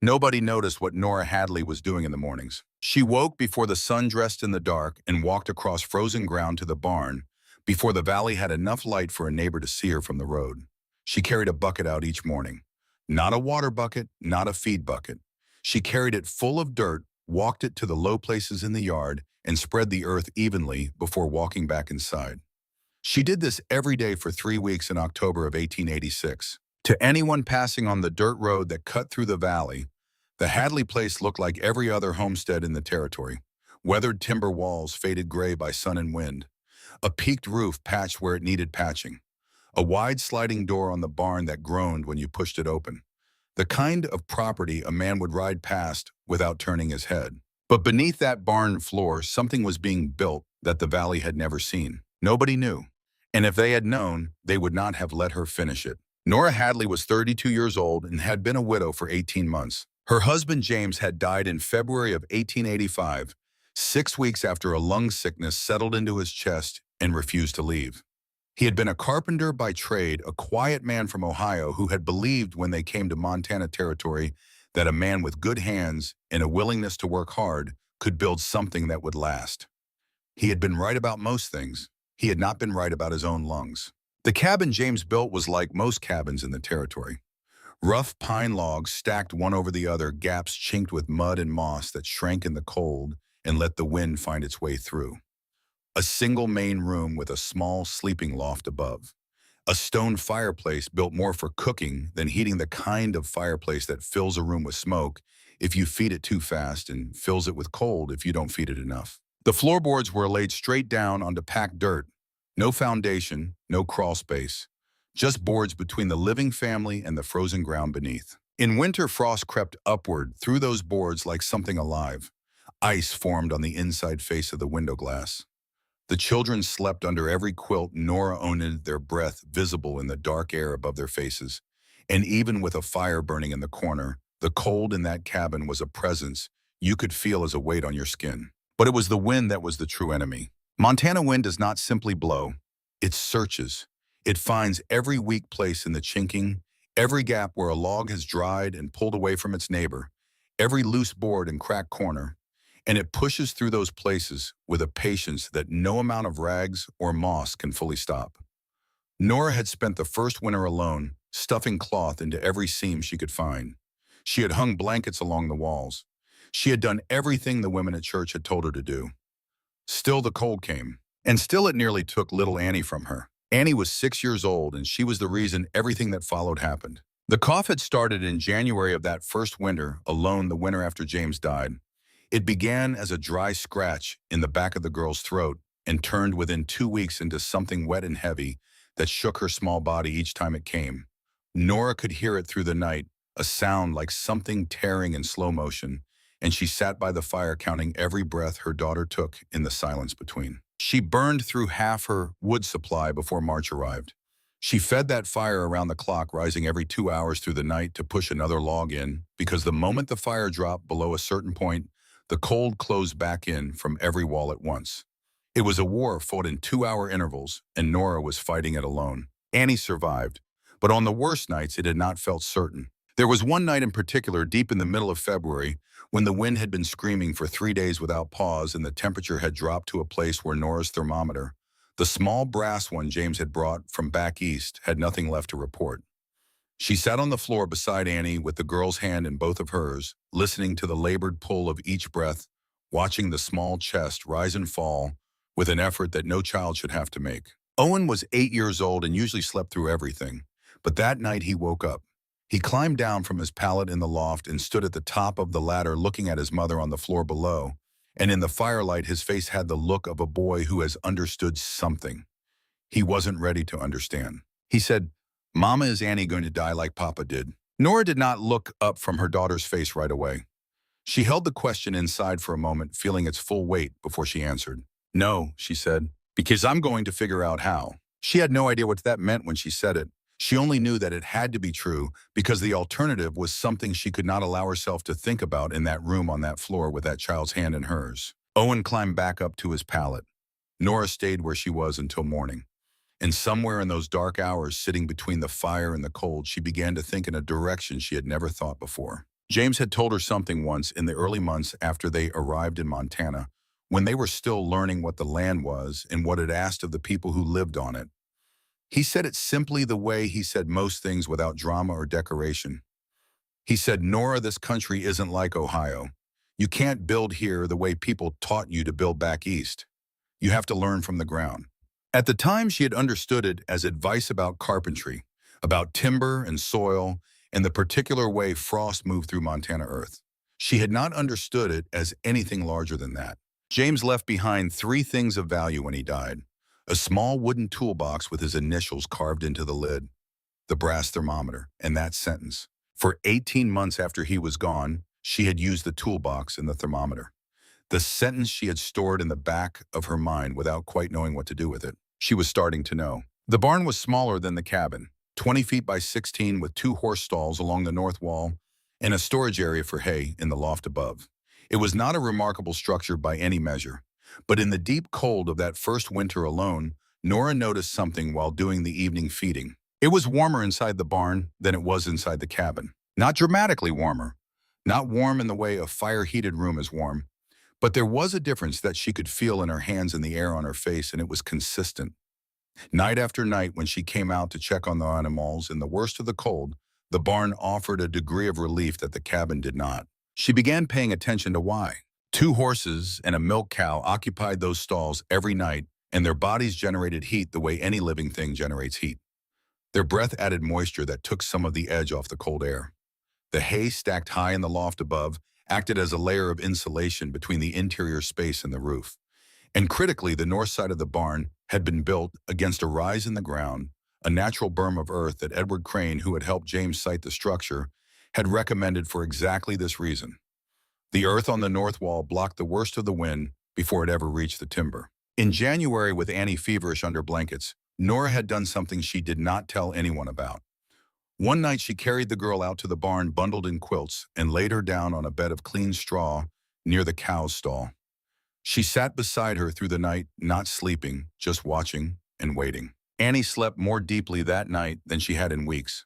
Nobody noticed what Nora Hadley was doing in the mornings. She woke before the sun dressed in the dark and walked across frozen ground to the barn before the valley had enough light for a neighbor to see her from the road. She carried a bucket out each morning. Not a water bucket, not a feed bucket. She carried it full of dirt, walked it to the low places in the yard, and spread the earth evenly before walking back inside. She did this every day for 3 weeks in October of 1886. To anyone passing on the dirt road that cut through the valley, the Hadley place looked like every other homestead in the territory. Weathered timber walls faded gray by sun and wind. A peaked roof patched where it needed patching. A wide sliding door on the barn that groaned when you pushed it open. The kind of property a man would ride past without turning his head. But beneath that barn floor, something was being built that the valley had never seen. Nobody knew. And if they had known, they would not have let her finish it. Nora Hadley was 32 years old and had been a widow for 18 months. Her husband James had died in February of 1885, 6 weeks after a lung sickness settled into his chest and refused to leave. He had been a carpenter by trade, a quiet man from Ohio who had believed when they came to Montana territory that a man with good hands and a willingness to work hard could build something that would last. He had been right about most things. He had not been right about his own lungs. The cabin James built was like most cabins in the territory. Rough pine logs stacked one over the other, gaps chinked with mud and moss that shrank in the cold and let the wind find its way through. A single main room with a small sleeping loft above. A stone fireplace built more for cooking than heating, the kind of fireplace that fills a room with smoke if you feed it too fast and fills it with cold if you don't feed it enough. The floorboards were laid straight down onto packed dirt. No foundation, no crawl space. Just boards between the living family and the frozen ground beneath. In winter, frost crept upward through those boards like something alive. Ice formed on the inside face of the window glass. The children slept under every quilt. Nora owned their breath visible in the dark air above their faces. And even with a fire burning in the corner, the cold in that cabin was a presence you could feel as a weight on your skin. But it was the wind that was the true enemy. Montana wind does not simply blow, it searches. It finds every weak place in the chinking, every gap where a log has dried and pulled away from its neighbor, every loose board and cracked corner, and it pushes through those places with a patience that no amount of rags or moss can fully stop. Nora had spent the first winter alone, stuffing cloth into every seam she could find. She had hung blankets along the walls. She had done everything the women at church had told her to do. Still the cold came, and still it nearly took little Annie from her. Annie was 6 years old, and she was the reason everything that followed happened. The cough had started in January of that first winter, alone the winter after James died. It began as a dry scratch in the back of the girl's throat and turned within 2 weeks into something wet and heavy that shook her small body each time it came. Nora could hear it through the night, a sound like something tearing in slow motion, and she sat by the fire counting every breath her daughter took in the silence between. She burned through half her wood supply before March arrived. She fed that fire around the clock, rising every 2 hours through the night to push another log in, because the moment the fire dropped below a certain point, the cold closed back in from every wall at once. It was a war fought in 2-hour intervals, and Nora was fighting it alone. Annie survived, but on the worst nights it had not felt certain. There was one night in particular, deep in the middle of February, when the wind had been screaming for 3 days without pause and the temperature had dropped to a place where Nora's thermometer, the small brass one James had brought from back east, had nothing left to report. She sat on the floor beside Annie with the girl's hand in both of hers, listening to the labored pull of each breath, watching the small chest rise and fall with an effort that no child should have to make. Owen was 8 years old and usually slept through everything, but that night he woke up. He climbed down from his pallet in the loft and stood at the top of the ladder looking at his mother on the floor below, and in the firelight his face had the look of a boy who has understood something. He wasn't ready to understand. He said, "Mama, is Annie going to die like Papa did?" Nora did not look up from her daughter's face right away. She held the question inside for a moment, feeling its full weight before she answered. "No," she said, "because I'm going to figure out how." She had no idea what that meant when she said it. She only knew that it had to be true because the alternative was something she could not allow herself to think about in that room on that floor with that child's hand in hers. Owen climbed back up to his pallet. Nora stayed where she was until morning. And somewhere in those dark hours, sitting between the fire and the cold, she began to think in a direction she had never thought before. James had told her something once in the early months after they arrived in Montana, when they were still learning what the land was and what it asked of the people who lived on it. He said it simply the way he said most things without drama or decoration. He said, "Nora, this country isn't like Ohio. You can't build here the way people taught you to build back east. You have to learn from the ground." At the time, she had understood it as advice about carpentry, about timber and soil, and the particular way frost moved through Montana earth. She had not understood it as anything larger than that. James left behind three things of value when he died: a small wooden toolbox with his initials carved into the lid, the brass thermometer, and that sentence. For 18 months after he was gone, she had used the toolbox and the thermometer. The sentence she had stored in the back of her mind without quite knowing what to do with it. She was starting to know. The barn was smaller than the cabin, 20 feet by 16, with two horse stalls along the north wall and a storage area for hay in the loft above. It was not a remarkable structure by any measure, but in the deep cold of that first winter alone, Nora noticed something while doing the evening feeding. It was warmer inside the barn than it was inside the cabin. Not dramatically warmer, not warm in the way a fire-heated room is warm, but there was a difference that she could feel in her hands and the air on her face, and it was consistent. Night after night, when she came out to check on the animals in the worst of the cold, the barn offered a degree of relief that the cabin did not. She began paying attention to why. Two horses and a milk cow occupied those stalls every night, and their bodies generated heat the way any living thing generates heat. Their breath added moisture that took some of the edge off the cold air. The hay stacked high in the loft above acted as a layer of insulation between the interior space and the roof. And critically, the north side of the barn had been built against a rise in the ground, a natural berm of earth that Edward Crane, who had helped James site the structure, had recommended for exactly this reason. The earth on the north wall blocked the worst of the wind before it ever reached the timber. In January, with Annie feverish under blankets, Nora had done something she did not tell anyone about. One night she carried the girl out to the barn bundled in quilts and laid her down on a bed of clean straw near the cow's stall. She sat beside her through the night, not sleeping, just watching and waiting. Annie slept more deeply that night than she had in weeks.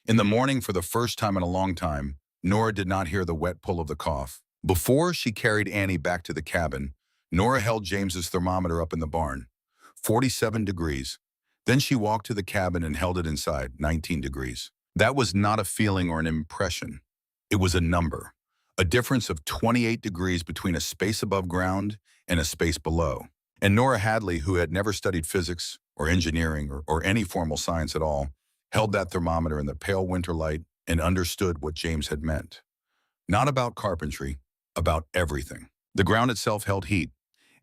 In the morning, for the first time in a long time, Nora did not hear the wet pull of the cough. Before she carried Annie back to the cabin, Nora held James's thermometer up in the barn, 47 degrees. Then she walked to the cabin and held it inside, 19 degrees. That was not a feeling or an impression. It was a number, a difference of 28 degrees between a space above ground and a space below. And Nora Hadley, who had never studied physics or engineering or any formal science at all, held that thermometer in the pale winter light and understood what James had meant. Not about carpentry, about everything. The ground itself held heat.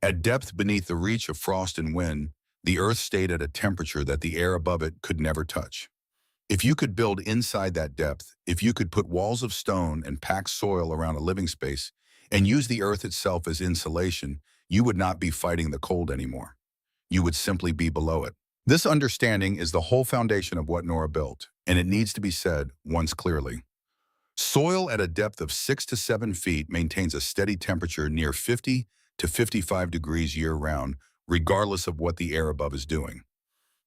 At depth beneath the reach of frost and wind, the earth stayed at a temperature that the air above it could never touch. If you could build inside that depth, if you could put walls of stone and pack soil around a living space and use the earth itself as insulation, you would not be fighting the cold anymore. You would simply be below it. This understanding is the whole foundation of what Nora built, and it needs to be said once clearly. Soil at a depth of 6 to 7 feet maintains a steady temperature near 50 to 55 degrees year-round, regardless of what the air above is doing.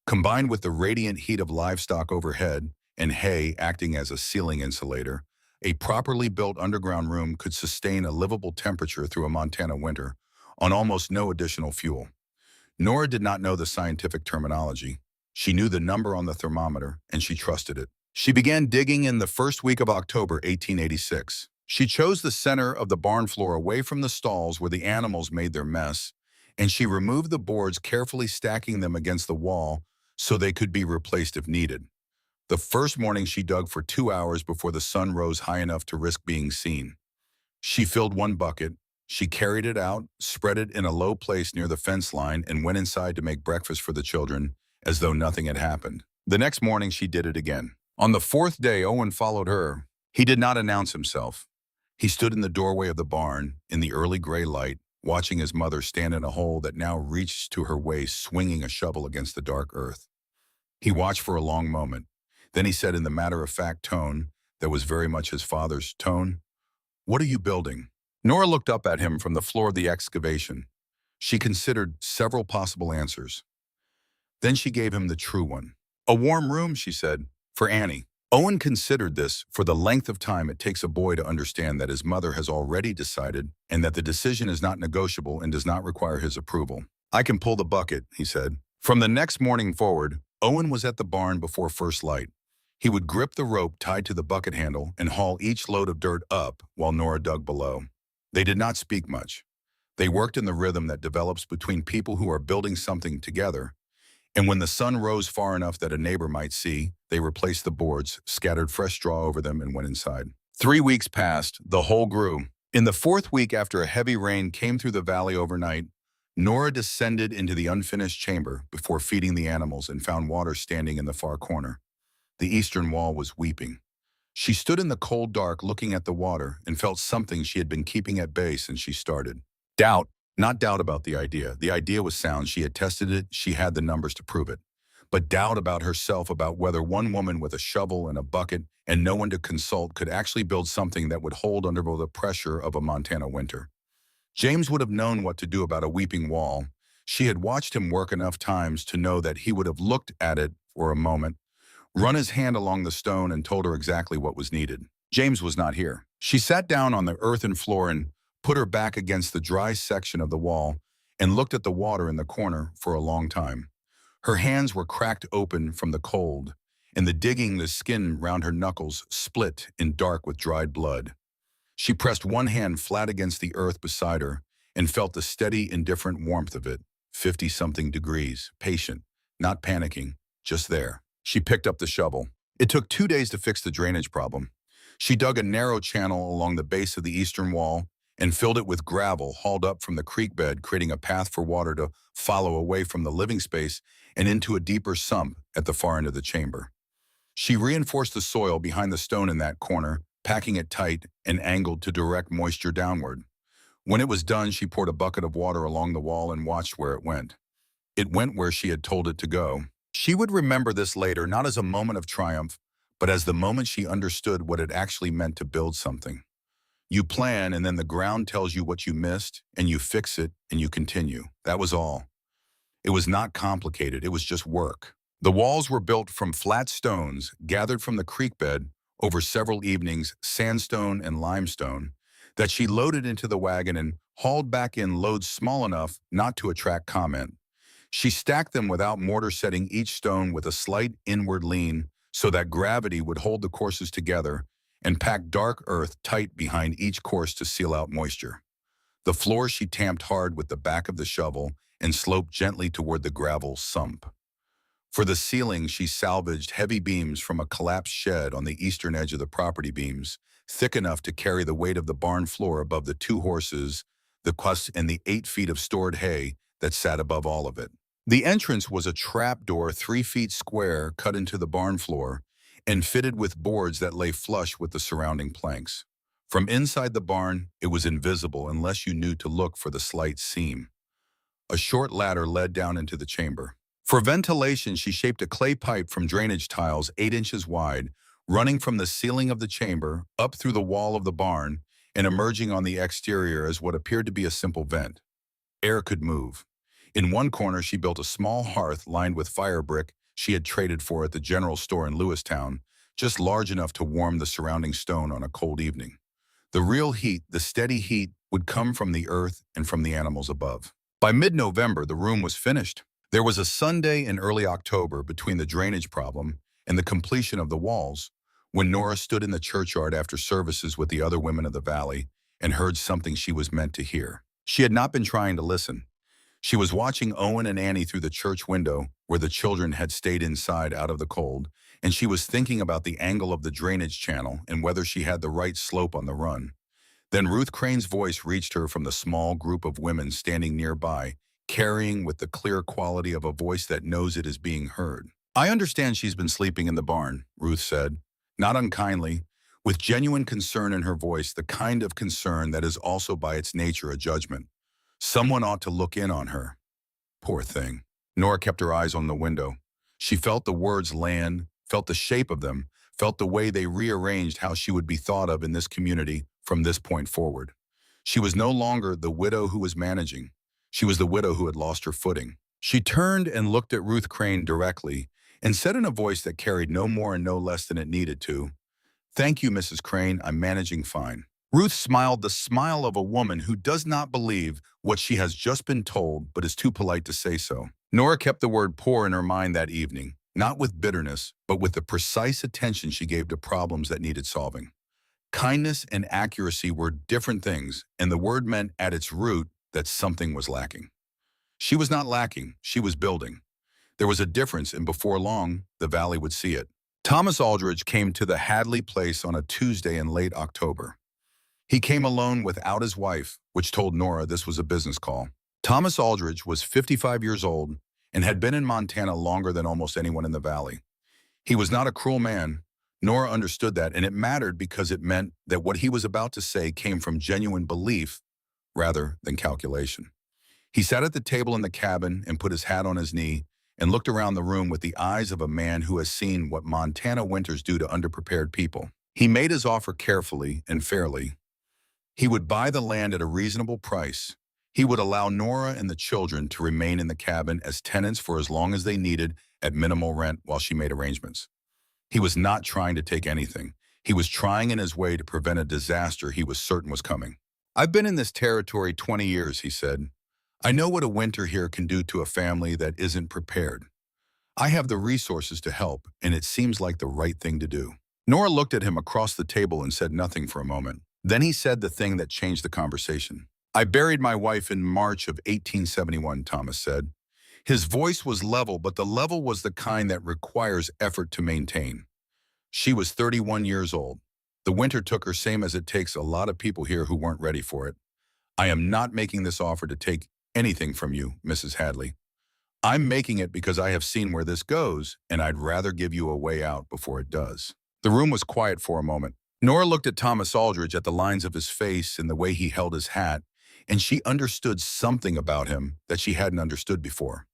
Combined with the radiant heat of livestock overhead and hay acting as a ceiling insulator, a properly built underground room could sustain a livable temperature through a Montana winter on almost no additional fuel. Nora did not know the scientific terminology. She knew the number on the thermometer, and she trusted it. She began digging in the first week of October 1886. She chose the center of the barn floor away from the stalls where the animals made their mess, and she removed the boards, carefully stacking them against the wall so they could be replaced if needed. The first morning she dug for 2 hours before the sun rose high enough to risk being seen. She filled one bucket, she carried it out, spread it in a low place near the fence line, and went inside to make breakfast for the children, as though nothing had happened. The next morning she did it again. On the fourth day, Owen followed her. He did not announce himself. He stood in the doorway of the barn, in the early gray light, watching his mother stand in a hole that now reached to her waist, swinging a shovel against the dark earth. He watched for a long moment. Then he said in the matter-of-fact tone that was very much his father's tone, "What are you building?" Nora looked up at him from the floor of the excavation. She considered several possible answers. Then she gave him the true one. "A warm room," she said, "for Annie." Owen considered this for the length of time it takes a boy to understand that his mother has already decided and that the decision is not negotiable and does not require his approval. "I can pull the bucket," he said. From the next morning forward, Owen was at the barn before first light. He would grip the rope tied to the bucket handle and haul each load of dirt up while Nora dug below. They did not speak much. They worked in the rhythm that develops between people who are building something together. And when the sun rose far enough that a neighbor might see, they replaced the boards, scattered fresh straw over them, and went inside. 3 weeks passed. The hole grew. In the fourth week, after a heavy rain came through the valley overnight, Nora descended into the unfinished chamber before feeding the animals and found water standing in the far corner. The eastern wall was weeping. She stood in the cold dark looking at the water and felt something she had been keeping at bay since she started. Doubt. Not doubt about the idea. The idea was sound. She had tested it. She had the numbers to prove it. But doubt about herself, about whether one woman with a shovel and a bucket and no one to consult could actually build something that would hold under the pressure of a Montana winter. James would have known what to do about a weeping wall. She had watched him work enough times to know that he would have looked at it for a moment, run his hand along the stone, and told her exactly what was needed. James was not here. She sat down on the earthen floor and put her back against the dry section of the wall and looked at the water in the corner for a long time. Her hands were cracked open from the cold, and the skin round her knuckles split in dark with dried blood. She pressed one hand flat against the earth beside her and felt the steady, indifferent warmth of it, 50-something degrees, patient, not panicking, just there. She picked up the shovel. It took 2 days to fix the drainage problem. She dug a narrow channel along the base of the eastern wall and filled it with gravel hauled up from the creek bed, creating a path for water to follow away from the living space and into a deeper sump at the far end of the chamber. She reinforced the soil behind the stone in that corner, packing it tight and angled to direct moisture downward. When it was done, she poured a bucket of water along the wall and watched where it went. It went where she had told it to go. She would remember this later, not as a moment of triumph, but as the moment she understood what it actually meant to build something. You plan, and then the ground tells you what you missed, and you fix it, and you continue. That was all. It was not complicated. It was just work. The walls were built from flat stones gathered from the creek bed over several evenings, sandstone and limestone, that she loaded into the wagon and hauled back in loads small enough not to attract comment. She stacked them without mortar, setting each stone with a slight inward lean so that gravity would hold the courses together, and packed dark earth tight behind each course to seal out moisture. The floor she tamped hard with the back of the shovel and sloped gently toward the gravel sump. For the ceiling, she salvaged heavy beams from a collapsed shed on the eastern edge of the property, beams thick enough to carry the weight of the barn floor above the 2 horses, the cuss, and the 8 feet of stored hay that sat above all of it. The entrance was a trap door 3 feet square cut into the barn floor and fitted with boards that lay flush with the surrounding planks. From inside the barn, it was invisible unless you knew to look for the slight seam. A short ladder led down into the chamber. For ventilation, she shaped a clay pipe from drainage tiles 8 inches wide, running from the ceiling of the chamber up through the wall of the barn and emerging on the exterior as what appeared to be a simple vent. Air could move. In one corner, she built a small hearth lined with fire brick she had traded for at the general store in Lewistown, just large enough to warm the surrounding stone on a cold evening. The real heat, the steady heat, would come from the earth and from the animals above. By mid-November, the room was finished. There was a Sunday in early October between the drainage problem and the completion of the walls, when Nora stood in the churchyard after services with the other women of the valley and heard something she was meant to hear. She had not been trying to listen. She was watching Owen and Annie through the church window where the children had stayed inside out of the cold, and she was thinking about the angle of the drainage channel and whether she had the right slope on the run. Then Ruth Crane's voice reached her from the small group of women standing nearby, carrying with the clear quality of a voice that knows it is being heard. "I understand she's been sleeping in the barn," Ruth said, not unkindly, with genuine concern in her voice, the kind of concern that is also by its nature a judgment. Someone ought to look in on her. Poor thing. Nora kept her eyes on the window. She felt the words land, felt the shape of them, felt the way they rearranged how she would be thought of in this community from this point forward. She was no longer the widow who was managing. She was the widow who had lost her footing. She turned and looked at Ruth Crane directly, and said in a voice that carried no more and no less than it needed to, "Thank you, Mrs. Crane, I'm managing fine." Ruth smiled the smile of a woman who does not believe what she has just been told but is too polite to say so. Nora kept the word poor in her mind that evening, not with bitterness, but with the precise attention she gave to problems that needed solving. Kindness and accuracy were different things, and the word meant at its root that something was lacking. She was not lacking, she was building. There was a difference, and before long, the valley would see it. Thomas Aldridge came to the Hadley place on a Tuesday in late October. He came alone without his wife, which told Nora this was a business call. Thomas Aldridge was 55 years old and had been in Montana longer than almost anyone in the valley. He was not a cruel man. Nora understood that, and it mattered because it meant that what he was about to say came from genuine belief rather than calculation. He sat at the table in the cabin and put his hat on his knee and looked around the room with the eyes of a man who has seen what Montana winters do to underprepared people. He made his offer carefully and fairly. He would buy the land at a reasonable price. He would allow Nora and the children to remain in the cabin as tenants for as long as they needed at minimal rent while she made arrangements. He was not trying to take anything. He was trying in his way to prevent a disaster he was certain was coming. "I've been in this territory 20 years, he said. "I know what a winter here can do to a family that isn't prepared. I have the resources to help, and it seems like the right thing to do." Nora looked at him across the table and said nothing for a moment. Then he said the thing that changed the conversation. "I buried my wife in March of 1871, Thomas said. His voice was level, but the level was the kind that requires effort to maintain. She was 31 years old. The winter took her, same as it takes a lot of people here who weren't ready for it. I am not making this offer to take anything from you, Mrs. Hadley. I'm making it because I have seen where this goes, and I'd rather give you a way out before it does." The room was quiet for a moment. Nora looked at Thomas Aldridge, at the lines of his face and the way he held his hat, and she understood something about him that she hadn't understood before.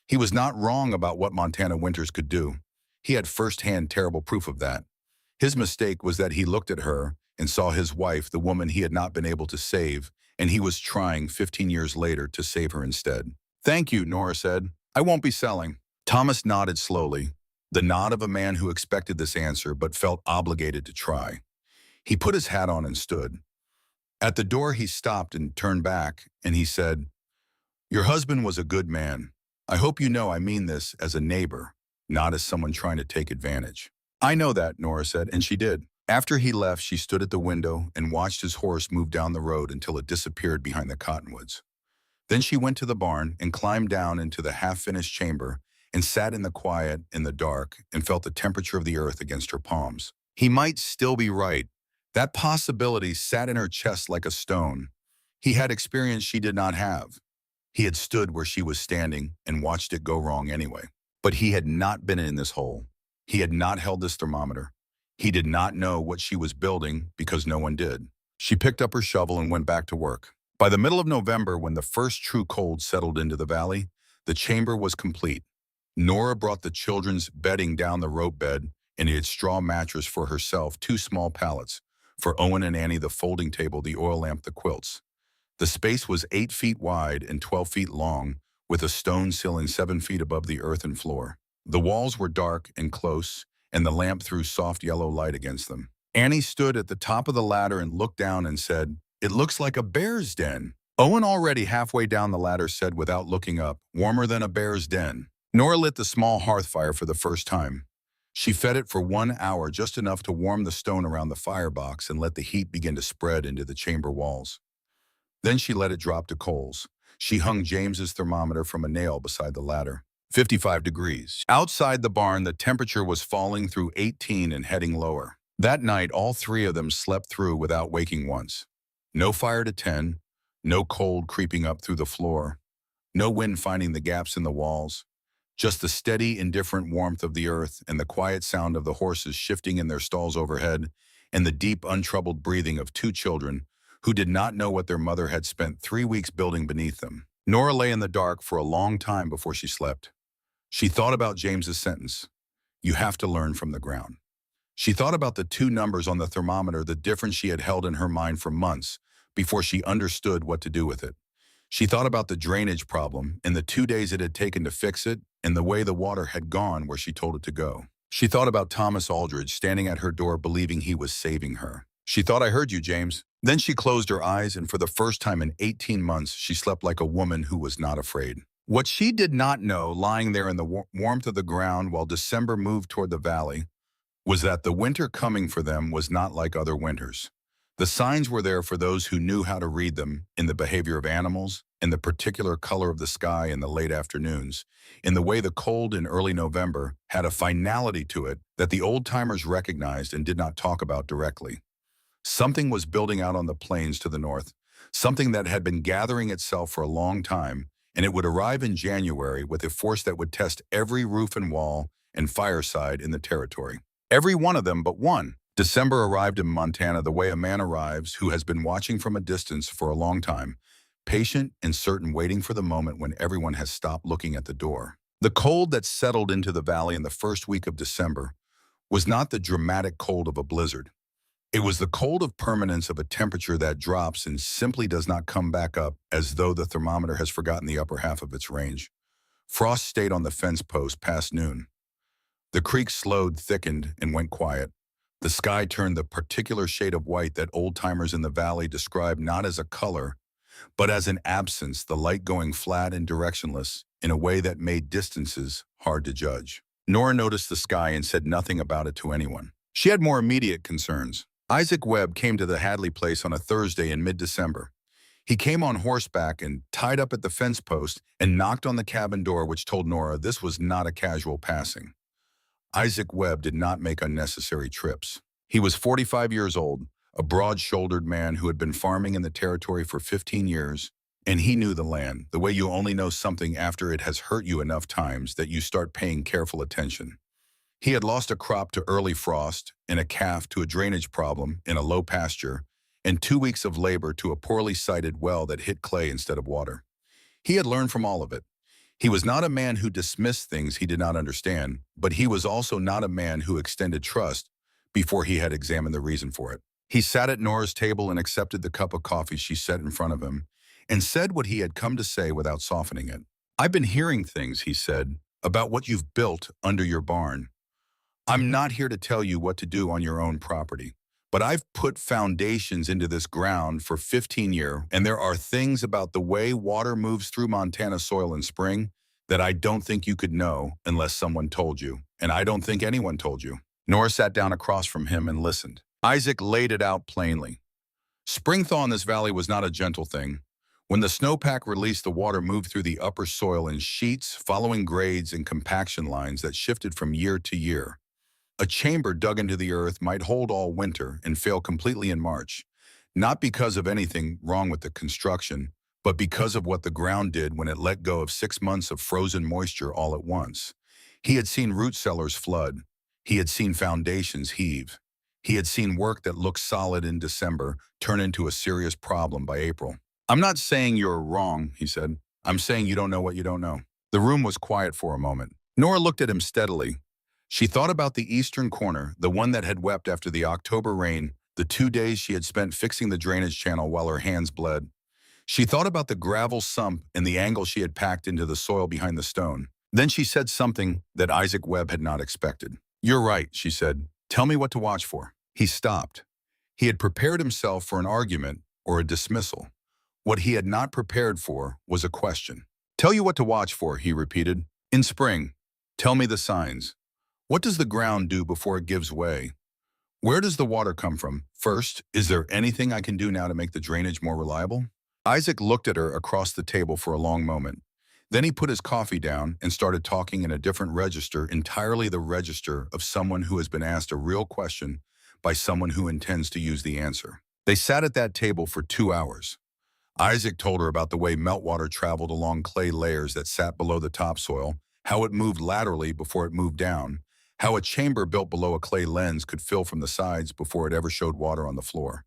He was not wrong about what Montana winters could do. He had firsthand terrible proof of that. His mistake was that he looked at her and saw his wife, the woman he had not been able to save, and he was trying 15 years later to save her instead. "Thank you," Nora said. "I won't be selling." Thomas nodded slowly, the nod of a man who expected this answer but felt obligated to try. He put his hat on and stood. At the door he stopped and turned back, and he said, "Your husband was a good man. I hope you know I mean this as a neighbor, not as someone trying to take advantage." "I know that," Nora said, and she did. After he left, she stood at the window and watched his horse move down the road until it disappeared behind the cottonwoods. Then she went to the barn and climbed down into the half-finished chamber and sat in the quiet, in the dark, and felt the temperature of the earth against her palms. He might still be right. That possibility sat in her chest like a stone. He had experience she did not have. He had stood where she was standing and watched it go wrong anyway. But he had not been in this hole. He had not held this thermometer. He did not know what she was building because no one did. She picked up her shovel and went back to work. By the middle of November, when the first true cold settled into the valley, the chamber was complete. Nora brought the children's bedding down the rope bed and a straw mattress for herself, 2 small pallets. For Owen and Annie, the folding table, the oil lamp, the quilts. The space was 8 feet wide and 12 feet long, with a stone ceiling 7 feet above the earthen floor. The walls were dark and close, and the lamp threw soft yellow light against them. Annie stood at the top of the ladder and looked down and said, "It looks like a bear's den." Owen, already halfway down the ladder, said without looking up, "Warmer than a bear's den." Nora lit the small hearth fire for the first time. She fed it for 1 hour, just enough to warm the stone around the firebox and let the heat begin to spread into the chamber walls. Then she let it drop to coals. She hung James's thermometer from a nail beside the ladder. 55 degrees. Outside the barn, the temperature was falling through 18 and heading lower. That night, all 3 of them slept through without waking once. No fire to tend, no cold creeping up through the floor, no wind finding the gaps in the walls. Just the steady, indifferent warmth of the earth and the quiet sound of the horses shifting in their stalls overhead, and the deep, untroubled breathing of 2 children who did not know what their mother had spent 3 weeks building beneath them. Nora lay in the dark for a long time before she slept. She thought about James's sentence, "You have to learn from the ground." She thought about the 2 numbers on the thermometer, the difference she had held in her mind for months before she understood what to do with it. She thought about the drainage problem and the 2 days it had taken to fix it, and the way the water had gone where she told it to go. She thought about Thomas Aldridge standing at her door believing he was saving her. She thought, "I heard you, James." Then she closed her eyes, and for the first time in 18 months, she slept like a woman who was not afraid. What she did not know, lying there in the warmth of the ground while December moved toward the valley, was that the winter coming for them was not like other winters. The signs were there for those who knew how to read them, in the behavior of animals, in the particular color of the sky in the late afternoons, in the way the cold in early November had a finality to it that the old-timers recognized and did not talk about directly. Something was building out on the plains to the north, something that had been gathering itself for a long time, and it would arrive in January with a force that would test every roof and wall and fireside in the territory. Every one of them but one. December arrived in Montana the way a man arrives who has been watching from a distance for a long time, patient and certain, waiting for the moment when everyone has stopped looking at the door. The cold that settled into the valley in the first week of December was not the dramatic cold of a blizzard. It was the cold of permanence, of a temperature that drops and simply does not come back up, as though the thermometer has forgotten the upper half of its range. Frost stayed on the fence post past noon. The creek slowed, thickened, and went quiet. The sky turned the particular shade of white that old-timers in the valley described not as a color, but as an absence, the light going flat and directionless in a way that made distances hard to judge. Nora noticed the sky and said nothing about it to anyone. She had more immediate concerns. Isaac Webb came to the Hadley place on a Thursday in mid-December. He came on horseback and tied up at the fence post and knocked on the cabin door, which told Nora this was not a casual passing. Isaac Webb did not make unnecessary trips. He was 45 years old, a broad-shouldered man who had been farming in the territory for 15 years, and he knew the land, the way you only know something after it has hurt you enough times that you start paying careful attention. He had lost a crop to early frost, and a calf to a drainage problem in a low pasture, and 2 weeks of labor to a poorly sited well that hit clay instead of water. He had learned from all of it. He was not a man who dismissed things he did not understand, but he was also not a man who extended trust before he had examined the reason for it. He sat at Nora's table and accepted the cup of coffee she set in front of him, and said what he had come to say without softening it. "I've been hearing things," he said, "about what you've built under your barn. I'm not here to tell you what to do on your own property, but I've put foundations into this ground for 15 years, and there are things about the way water moves through Montana soil in spring that I don't think you could know unless someone told you, and I don't think anyone told you." Nora sat down across from him and listened. Isaac laid it out plainly. Spring thaw in this valley was not a gentle thing. When the snowpack released, the water moved through the upper soil in sheets, following grades and compaction lines that shifted from year to year. A chamber dug into the earth might hold all winter and fail completely in March, not because of anything wrong with the construction, but because of what the ground did when it let go of 6 months of frozen moisture all at once. He had seen root cellars flood. He had seen foundations heave. He had seen work that looked solid in December turn into a serious problem by April. "I'm not saying you're wrong," he said. "I'm saying you don't know what you don't know." The room was quiet for a moment. Nora looked at him steadily. She thought about the eastern corner, the one that had wept after the October rain, the 2 days she had spent fixing the drainage channel while her hands bled. She thought about the gravel sump and the angle she had packed into the soil behind the stone. Then she said something that Isaac Webb had not expected. "You're right," she said. "Tell me what to watch for." He stopped. He had prepared himself for an argument or a dismissal. What he had not prepared for was a question. "Tell you what to watch for," he repeated. "In spring, tell me the signs. What does the ground do before it gives way? Where does the water come from? First, is there anything I can do now to make the drainage more reliable?" Isaac looked at her across the table for a long moment. Then he put his coffee down and started talking in a different register, entirely the register of someone who has been asked a real question by someone who intends to use the answer. They sat at that table for 2 hours. Isaac told her about the way meltwater traveled along clay layers that sat below the topsoil, how it moved laterally before it moved down, how a chamber built below a clay lens could fill from the sides before it ever showed water on the floor.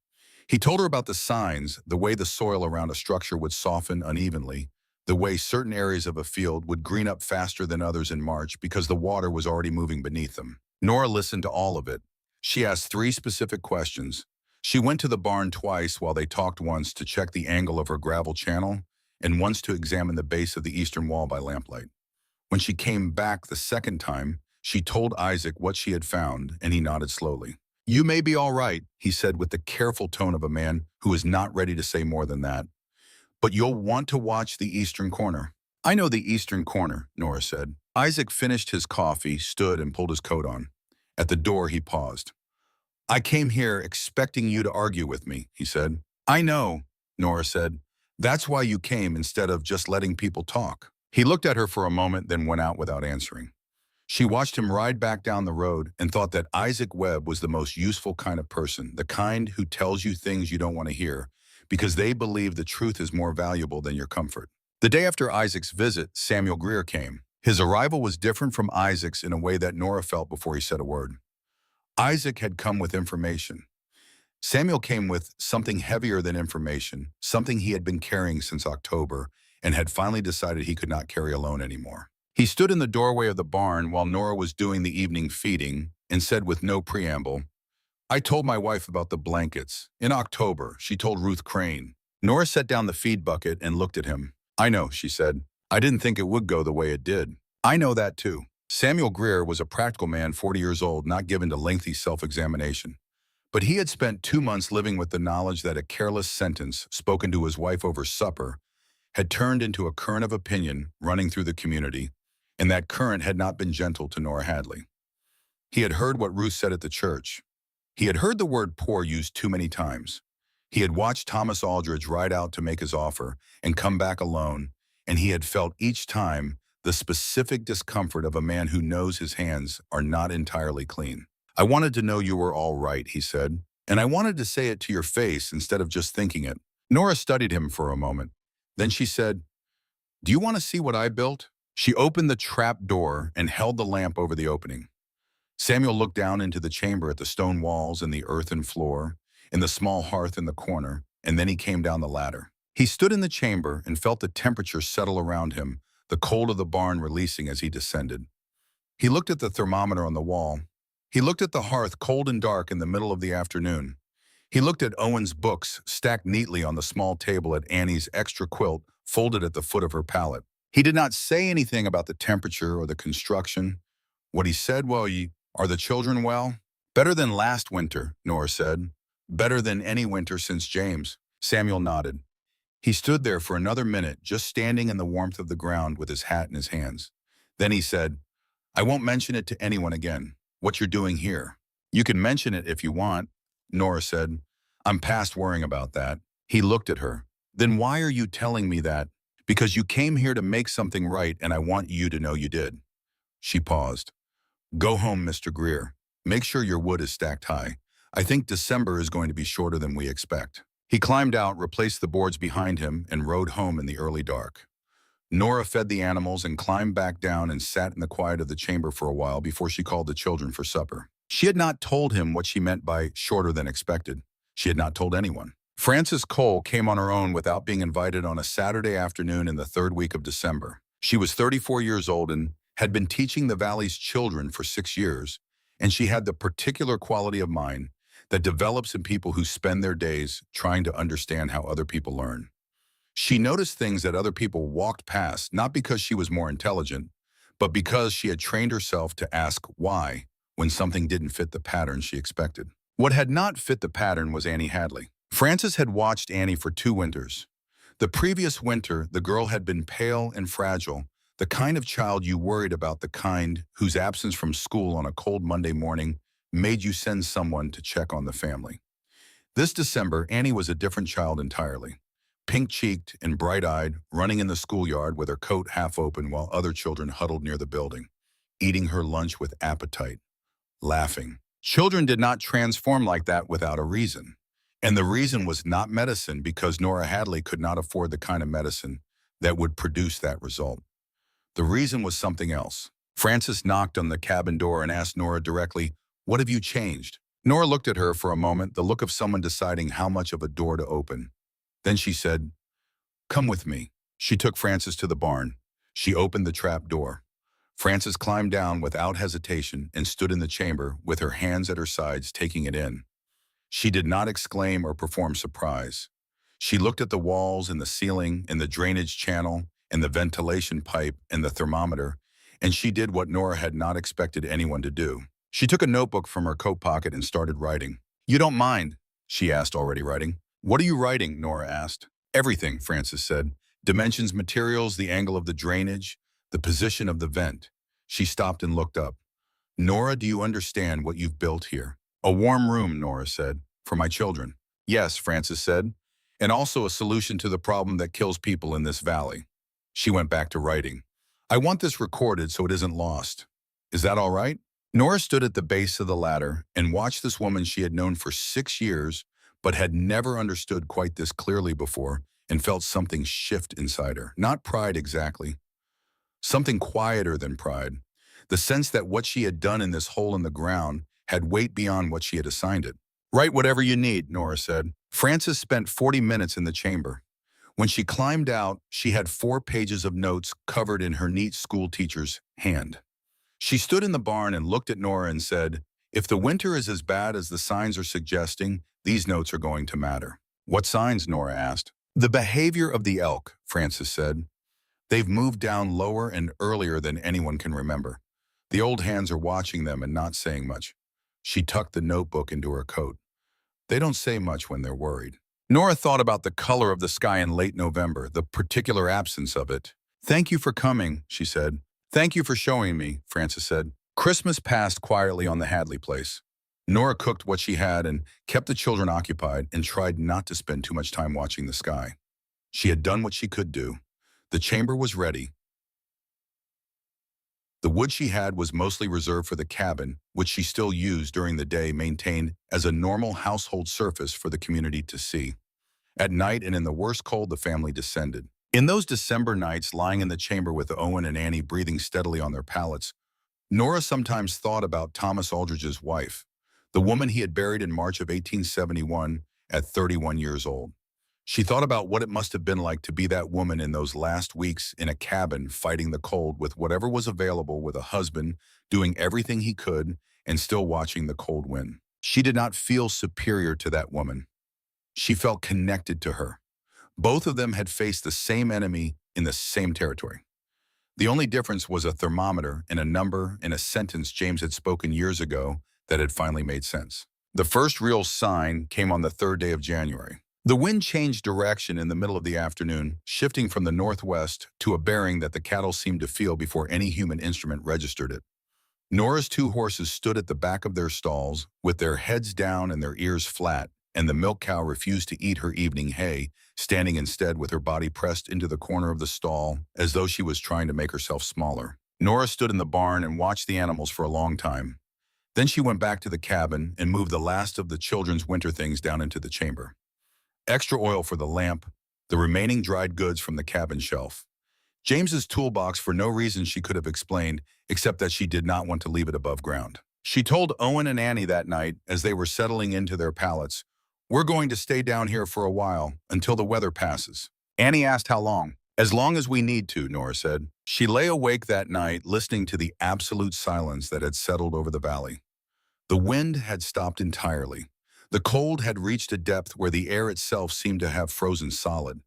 He told her about the signs, the way the soil around a structure would soften unevenly, the way certain areas of a field would green up faster than others in March because the water was already moving beneath them. Nora listened to all of it. She asked 3 specific questions. She went to the barn twice while they talked, once to check the angle of her gravel channel and once to examine the base of the eastern wall by lamplight. When she came back the second time, she told Isaac what she had found, and he nodded slowly. "You may be all right," he said with the careful tone of a man who is not ready to say more than that. "But you'll want to watch the eastern corner." "I know the eastern corner," Nora said. Isaac finished his coffee, stood, and pulled his coat on. At the door, he paused. "I came here expecting you to argue with me," he said. "I know," Nora said. "That's why you came instead of just letting people talk." He looked at her for a moment, then went out without answering. She watched him ride back down the road and thought that Isaac Webb was the most useful kind of person, the kind who tells you things you don't want to hear, because they believe the truth is more valuable than your comfort. The day after Isaac's visit, Samuel Greer came. His arrival was different from Isaac's in a way that Nora felt before he said a word. Isaac had come with information. Samuel came with something heavier than information, something he had been carrying since October, and had finally decided he could not carry alone anymore. He stood in the doorway of the barn while Nora was doing the evening feeding and said with no preamble, "I told my wife about the blankets. In October, she told Ruth Crane." Nora set down the feed bucket and looked at him. "I know," she said. "I didn't think it would go the way it did." "I know that too." Samuel Greer was a practical man, 40 years old, not given to lengthy self-examination. But he had spent 2 months living with the knowledge that a careless sentence spoken to his wife over supper had turned into a current of opinion running through the community, and that current had not been gentle to Nora Hadley. He had heard what Ruth said at the church. He had heard the word poor used too many times. He had watched Thomas Aldridge ride out to make his offer and come back alone, and he had felt each time the specific discomfort of a man who knows his hands are not entirely clean. "I wanted to know you were all right," he said, "and I wanted to say it to your face instead of just thinking it." Nora studied him for a moment. Then she said, "Do you want to see what I built?" She opened the trap door and held the lamp over the opening. Samuel looked down into the chamber at the stone walls and the earthen floor, and the small hearth in the corner, and then he came down the ladder. He stood in the chamber and felt the temperature settle around him, the cold of the barn releasing as he descended. He looked at the thermometer on the wall. He looked at the hearth, cold and dark in the middle of the afternoon. He looked at Owen's books stacked neatly on the small table, at Annie's extra quilt folded at the foot of her pallet. He did not say anything about the temperature or the construction. What he said, "Well, are the children well?" "Better than last winter," Nora said. "Better than any winter since James." Samuel nodded. He stood there for another minute, just standing in the warmth of the ground with his hat in his hands. Then he said, "I won't mention it to anyone again, what you're doing here." "You can mention it if you want," Nora said. "I'm past worrying about that." He looked at her. "Then why are you telling me that?" "Because you came here to make something right, and I want you to know you did." She paused. "Go home, Mr. Greer. Make sure your wood is stacked high. I think December is going to be shorter than we expect." He climbed out, replaced the boards behind him, and rode home in the early dark. Nora fed the animals and climbed back down and sat in the quiet of the chamber for a while before she called the children for supper. She had not told him what she meant by shorter than expected. She had not told anyone. Frances Cole came on her own without being invited on a Saturday afternoon in the third week of December. She was 34 years old and had been teaching the Valley's children for 6 years, and she had the particular quality of mind that develops in people who spend their days trying to understand how other people learn. She noticed things that other people walked past, not because she was more intelligent, but because she had trained herself to ask why when something didn't fit the pattern she expected. What had not fit the pattern was Annie Hadley. Frances had watched Annie for 2 winters. The previous winter, the girl had been pale and fragile, the kind of child you worried about, the kind whose absence from school on a cold Monday morning made you send someone to check on the family. This December, Annie was a different child entirely. Pink-cheeked and bright-eyed, running in the schoolyard with her coat half open while other children huddled near the building, eating her lunch with appetite, laughing. Children did not transform like that without a reason. And the reason was not medicine, because Nora Hadley could not afford the kind of medicine that would produce that result. The reason was something else. Frances knocked on the cabin door and asked Nora directly, "What have you changed?" Nora looked at her for a moment, the look of someone deciding how much of a door to open. Then she said, "Come with me." She took Frances to the barn. She opened the trap door. Frances climbed down without hesitation and stood in the chamber with her hands at her sides, taking it in. She did not exclaim or perform surprise. She looked at the walls and the ceiling and the drainage channel and the ventilation pipe and the thermometer, and she did what Nora had not expected anyone to do. She took a notebook from her coat pocket and started writing. "You don't mind?" she asked, already writing. "What are you writing?" Nora asked. "Everything," Francis said. "Dimensions, materials, the angle of the drainage, the position of the vent." She stopped and looked up. "Nora, do you understand what you've built here?" "A warm room," Nora said, "for my children." "Yes," Francis said, "and also a solution to the problem that kills people in this valley." She went back to writing. "I want this recorded so it isn't lost. Is that all right?" Nora stood at the base of the ladder and watched this woman she had known for 6 years, but had never understood quite this clearly before, and felt something shift inside her. Not pride exactly. Something quieter than pride. The sense that what she had done in this hole in the ground had weight beyond what she had assigned it. "Write whatever you need," Nora said. Frances spent 40 minutes in the chamber. When she climbed out, she had 4 pages of notes covered in her neat school teacher's hand. She stood in the barn and looked at Nora and said, "If the winter is as bad as the signs are suggesting, these notes are going to matter." "What signs?" Nora asked. "The behavior of the elk," Frances said. "They've moved down lower and earlier than anyone can remember. The old hands are watching them and not saying much." She tucked the notebook into her coat. "They don't say much when they're worried." Nora thought about the color of the sky in late November, the particular absence of it. "Thank you for coming," she said. "Thank you for showing me," Frances said. Christmas passed quietly on the Hadley place. Nora cooked what she had and kept the children occupied and tried not to spend too much time watching the sky. She had done what she could do. The chamber was ready. The wood she had was mostly reserved for the cabin, which she still used during the day, maintained as a normal household surface for the community to see. At night and in the worst cold, the family descended. In those December nights, lying in the chamber with Owen and Annie breathing steadily on their pallets, Nora sometimes thought about Thomas Aldridge's wife, the woman he had buried in March of 1871 at 31 years old. She thought about what it must have been like to be that woman in those last weeks in a cabin fighting the cold with whatever was available, with a husband doing everything he could and still watching the cold win. She did not feel superior to that woman. She felt connected to her. Both of them had faced the same enemy in the same territory. The only difference was a thermometer and a number and a sentence James had spoken years ago that had finally made sense. The first real sign came on the 3rd day of January. The wind changed direction in the middle of the afternoon, shifting from the northwest to a bearing that the cattle seemed to feel before any human instrument registered it. Nora's 2 horses stood at the back of their stalls, with their heads down and their ears flat, and the milk cow refused to eat her evening hay, standing instead with her body pressed into the corner of the stall as though she was trying to make herself smaller. Nora stood in the barn and watched the animals for a long time. Then she went back to the cabin and moved the last of the children's winter things down into the chamber. Extra oil for the lamp, the remaining dried goods from the cabin shelf. James's toolbox, for no reason she could have explained, except that she did not want to leave it above ground. She told Owen and Annie that night, as they were settling into their pallets, "We're going to stay down here for a while, until the weather passes." Annie asked how long. "As long as we need to," Nora said. She lay awake that night, listening to the absolute silence that had settled over the valley. The wind had stopped entirely. The cold had reached a depth where the air itself seemed to have frozen solid.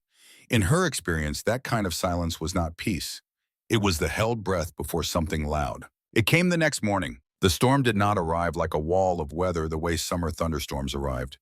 In her experience, that kind of silence was not peace. It was the held breath before something loud. It came the next morning. The storm did not arrive like a wall of weather the way summer thunderstorms arrived.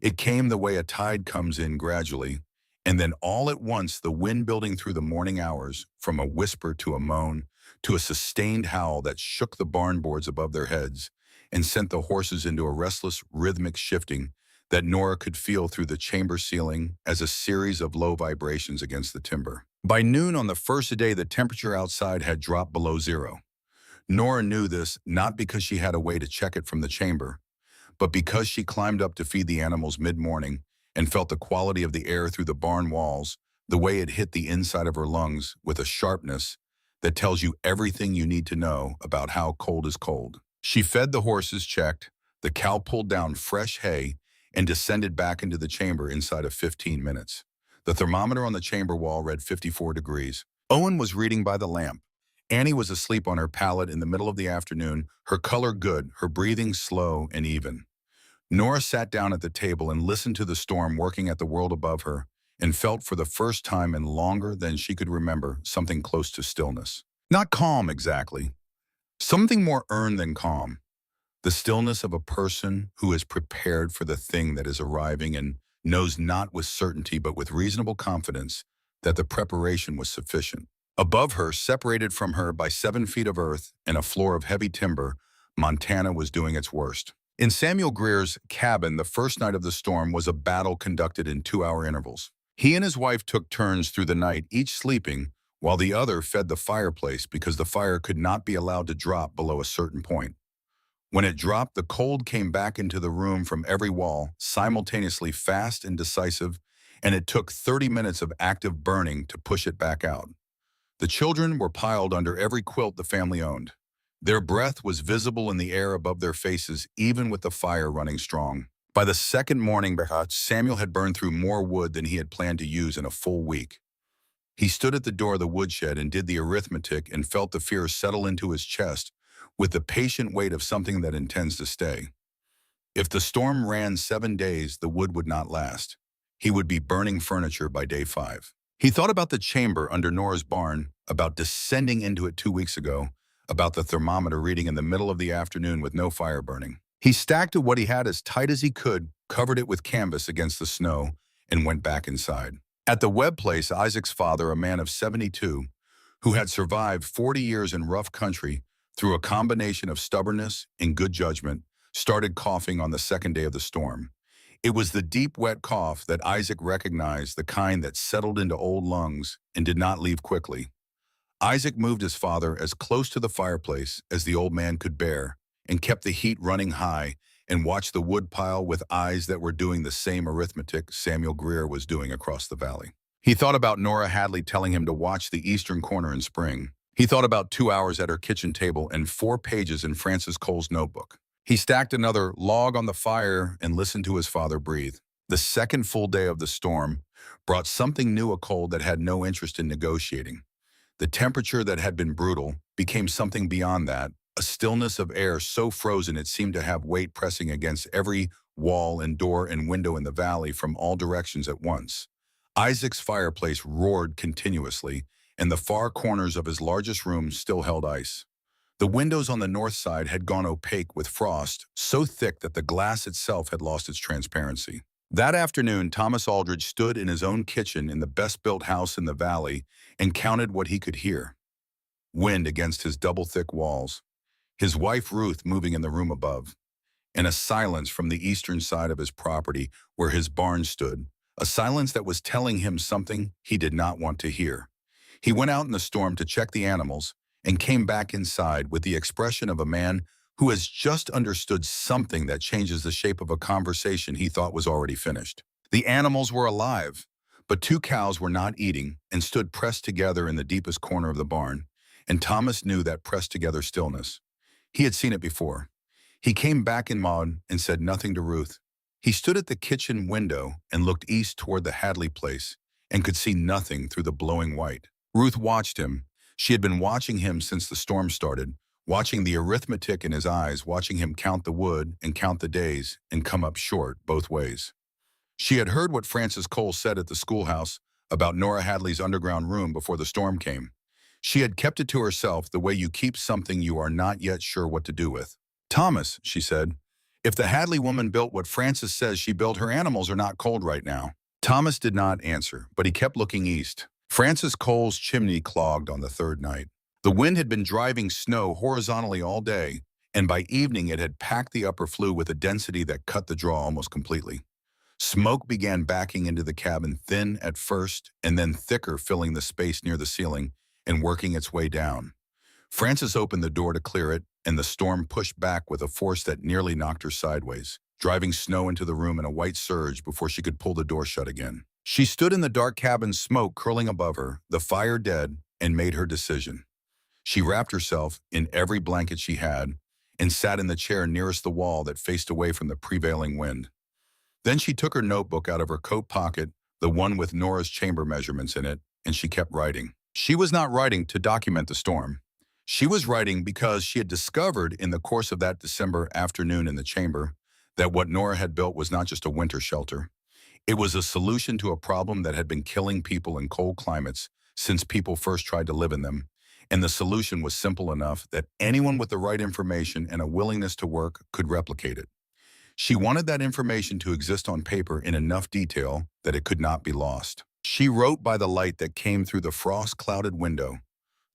It came the way a tide comes in gradually, and then all at once the wind building through the morning hours, from a whisper to a moan, to a sustained howl that shook the barn boards above their heads, and sent the horses into a restless, rhythmic shifting that Nora could feel through the chamber ceiling as a series of low vibrations against the timber. By noon on the first day, the temperature outside had dropped below 0. Nora knew this not because she had a way to check it from the chamber, but because she climbed up to feed the animals mid-morning and felt the quality of the air through the barn walls, the way it hit the inside of her lungs with a sharpness that tells you everything you need to know about how cold is cold. She fed the horses, checked, the cow pulled down fresh hay, and descended back into the chamber inside of 15 minutes. The thermometer on the chamber wall read 54 degrees. Owen was reading by the lamp. Annie was asleep on her pallet in the middle of the afternoon, her color good, her breathing slow and even. Nora sat down at the table and listened to the storm working at the world above her, and felt for the first time in longer than she could remember something close to stillness. Not calm exactly. Something more earned than calm. The stillness of a person who is prepared for the thing that is arriving and knows not with certainty but with reasonable confidence that the preparation was sufficient. Above her, separated from her by 7 feet of earth and a floor of heavy timber, Montana was doing its worst. In Samuel Greer's cabin, the first night of the storm was a battle conducted in 2-hour intervals. He and his wife took turns through the night, each sleeping, while the other fed the fireplace because the fire could not be allowed to drop below a certain point. When it dropped, the cold came back into the room from every wall, simultaneously fast and decisive, and it took 30 minutes of active burning to push it back out. The children were piled under every quilt the family owned. Their breath was visible in the air above their faces, even with the fire running strong. By the second morning, Samuel had burned through more wood than he had planned to use in a full week. He stood at the door of the woodshed and did the arithmetic and felt the fear settle into his chest with the patient weight of something that intends to stay. If the storm ran 7 days, the wood would not last. He would be burning furniture by day 5. He thought about the chamber under Nora's barn, about descending into it 2 weeks ago, about the thermometer reading in the middle of the afternoon with no fire burning. He stacked what he had as tight as he could, covered it with canvas against the snow, and went back inside. At the Webb place, Isaac's father, a man of 72, who had survived 40 years in rough country through a combination of stubbornness and good judgment, started coughing on the second day of the storm. It was the deep, wet cough that Isaac recognized, the kind that settled into old lungs and did not leave quickly. Isaac moved his father as close to the fireplace as the old man could bear and kept the heat running high and watched the wood pile with eyes that were doing the same arithmetic Samuel Greer was doing across the valley. He thought about Nora Hadley telling him to watch the eastern corner in spring. He thought about 2 hours at her kitchen table and 4 pages in Francis Cole's notebook. He stacked another log on the fire and listened to his father breathe. The second full day of the storm brought something new, a cold that had no interest in negotiating. The temperature that had been brutal became something beyond that, a stillness of air so frozen it seemed to have weight pressing against every wall and door and window in the valley from all directions at once. Isaac's fireplace roared continuously, and the far corners of his largest room still held ice. The windows on the north side had gone opaque with frost, so thick that the glass itself had lost its transparency. That afternoon, Thomas Aldridge stood in his own kitchen in the best-built house in the valley and counted what he could hear. Wind against his double-thick walls, his wife Ruth moving in the room above, and a silence from the eastern side of his property where his barn stood, a silence that was telling him something he did not want to hear. He went out in the storm to check the animals and came back inside with the expression of a man who has just understood something that changes the shape of a conversation he thought was already finished. The animals were alive, but 2 cows were not eating and stood pressed together in the deepest corner of the barn, and Thomas knew that pressed together stillness. He had seen it before. He came back in Maud and said nothing to Ruth. He stood at the kitchen window and looked east toward the Hadley place and could see nothing through the blowing white. Ruth watched him. She had been watching him since the storm started, watching the arithmetic in his eyes, watching him count the wood and count the days and come up short both ways. She had heard what Francis Cole said at the schoolhouse about Nora Hadley's underground room before the storm came. She had kept it to herself the way you keep something you are not yet sure what to do with. "Thomas," she said, "if the Hadley woman built what Francis says she built, her animals are not cold right now." Thomas did not answer, but he kept looking east. Francis Cole's chimney clogged on the third night. The wind had been driving snow horizontally all day, and by evening it had packed the upper flue with a density that cut the draw almost completely. Smoke began backing into the cabin, thin at first, and then thicker, filling the space near the ceiling and working its way down. Francis opened the door to clear it, and the storm pushed back with a force that nearly knocked her sideways, driving snow into the room in a white surge before she could pull the door shut again. She stood in the dark cabin, smoke curling above her, the fire dead, and made her decision. She wrapped herself in every blanket she had and sat in the chair nearest the wall that faced away from the prevailing wind. Then she took her notebook out of her coat pocket, the one with Nora's chamber measurements in it, and she kept writing. She was not writing to document the storm. She was writing because she had discovered in the course of that December afternoon in the chamber that what Nora had built was not just a winter shelter. It was a solution to a problem that had been killing people in cold climates since people first tried to live in them, and the solution was simple enough that anyone with the right information and a willingness to work could replicate it. She wanted that information to exist on paper in enough detail that it could not be lost. She wrote by the light that came through the frost-clouded window,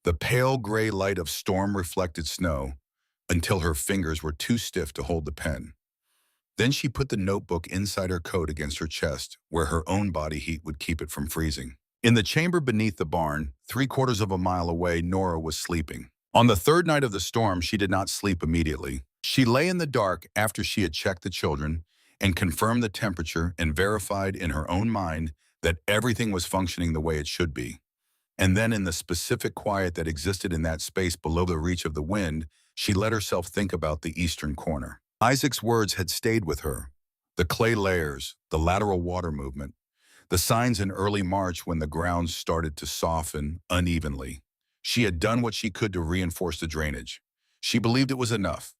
the pale gray light of storm-reflected snow, until her fingers were too stiff to hold the pen. Then she put the notebook inside her coat against her chest, where her own body heat would keep it from freezing. In the chamber beneath the barn, 3/4 of a mile away, Nora was sleeping. On the third night of the storm, she did not sleep immediately. She lay in the dark after she had checked the children and confirmed the temperature and verified in her own mind that everything was functioning the way it should be. And then in the specific quiet that existed in that space below the reach of the wind, she let herself think about the eastern corner. Isaac's words had stayed with her. The clay layers, the lateral water movement, the signs in early March when the ground started to soften unevenly. She had done what she could to reinforce the drainage. She believed it was enough.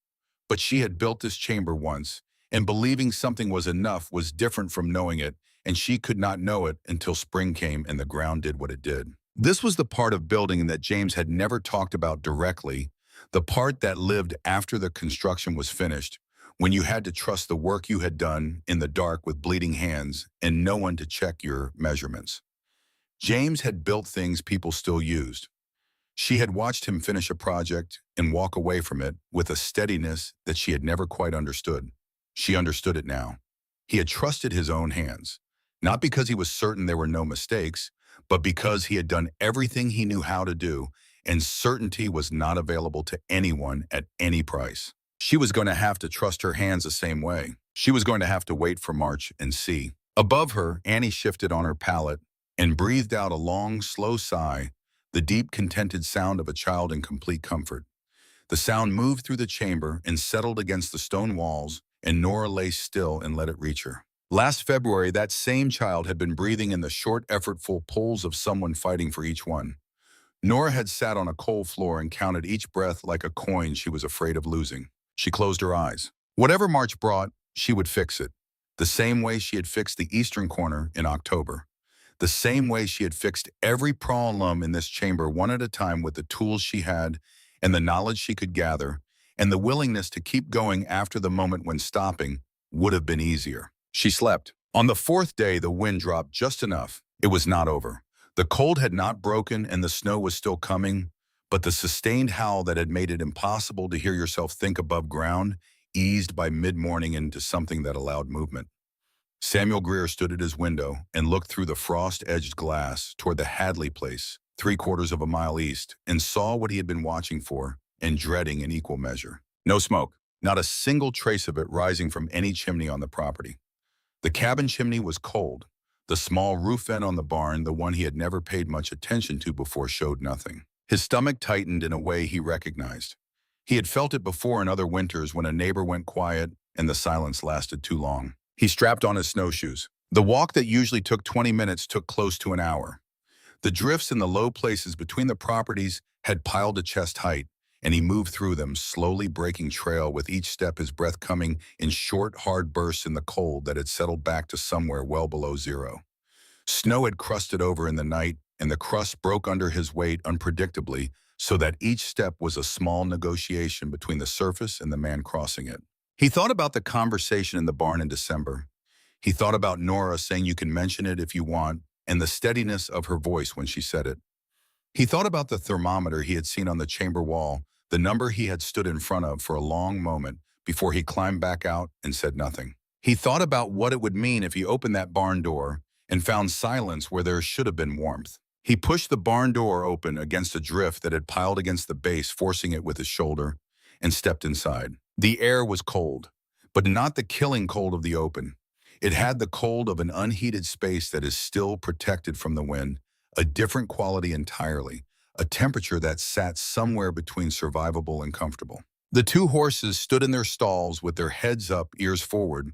But she had built this chamber once, and believing something was enough was different from knowing it, and she could not know it until spring came and the ground did what it did. This was the part of building that James had never talked about directly, the part that lived after the construction was finished, when you had to trust the work you had done in the dark with bleeding hands and no one to check your measurements. James had built things people still used. She had watched him finish a project and walk away from it with a steadiness that she had never quite understood. She understood it now. He had trusted his own hands, not because he was certain there were no mistakes, but because he had done everything he knew how to do, and certainty was not available to anyone at any price. She was going to have to trust her hands the same way. She was going to have to wait for March and see. Above her, Annie shifted on her pallet and breathed out a long, slow sigh, the deep, contented sound of a child in complete comfort. The sound moved through the chamber and settled against the stone walls, and Nora lay still and let it reach her. Last February, that same child had been breathing in the short, effortful pulls of someone fighting for each one. Nora had sat on a cold floor and counted each breath like a coin she was afraid of losing. She closed her eyes. Whatever March brought, she would fix it. The same way she had fixed the eastern corner in October. The same way she had fixed every problem in this chamber one at a time with the tools she had and the knowledge she could gather, and the willingness to keep going after the moment when stopping would have been easier. She slept. On the fourth day, the wind dropped just enough. It was not over. The cold had not broken and the snow was still coming, but the sustained howl that had made it impossible to hear yourself think above ground eased by mid-morning into something that allowed movement. Samuel Greer stood at his window and looked through the frost-edged glass toward the Hadley place, 3/4 of a mile east, and saw what he had been watching for and dreading in equal measure. No smoke, not a single trace of it rising from any chimney on the property. The cabin chimney was cold. The small roof vent on the barn, the one he had never paid much attention to before, showed nothing. His stomach tightened in a way he recognized. He had felt it before in other winters when a neighbor went quiet and the silence lasted too long. He strapped on his snowshoes. The walk that usually took 20 minutes took close to an hour. The drifts in the low places between the properties had piled to chest height, and he moved through them, slowly breaking trail with each step, his breath coming in short, hard bursts in the cold that had settled back to somewhere well below zero. Snow had crusted over in the night, and the crust broke under his weight unpredictably, so that each step was a small negotiation between the surface and the man crossing it. He thought about the conversation in the barn in December. He thought about Nora saying you can mention it if you want, and the steadiness of her voice when she said it. He thought about the thermometer he had seen on the chamber wall, the number he had stood in front of for a long moment before he climbed back out and said nothing. He thought about what it would mean if he opened that barn door and found silence where there should have been warmth. He pushed the barn door open against a drift that had piled against the base, forcing it with his shoulder, and stepped inside. The air was cold, but not the killing cold of the open. It had the cold of an unheated space that is still protected from the wind, a different quality entirely, a temperature that sat somewhere between survivable and comfortable. The two horses stood in their stalls with their heads up, ears forward,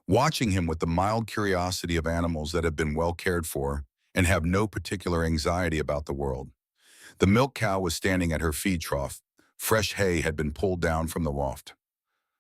watching him with the mild curiosity of animals that have been well cared for and have no particular anxiety about the world. The milk cow was standing at her feed trough. Fresh hay had been pulled down from the loft.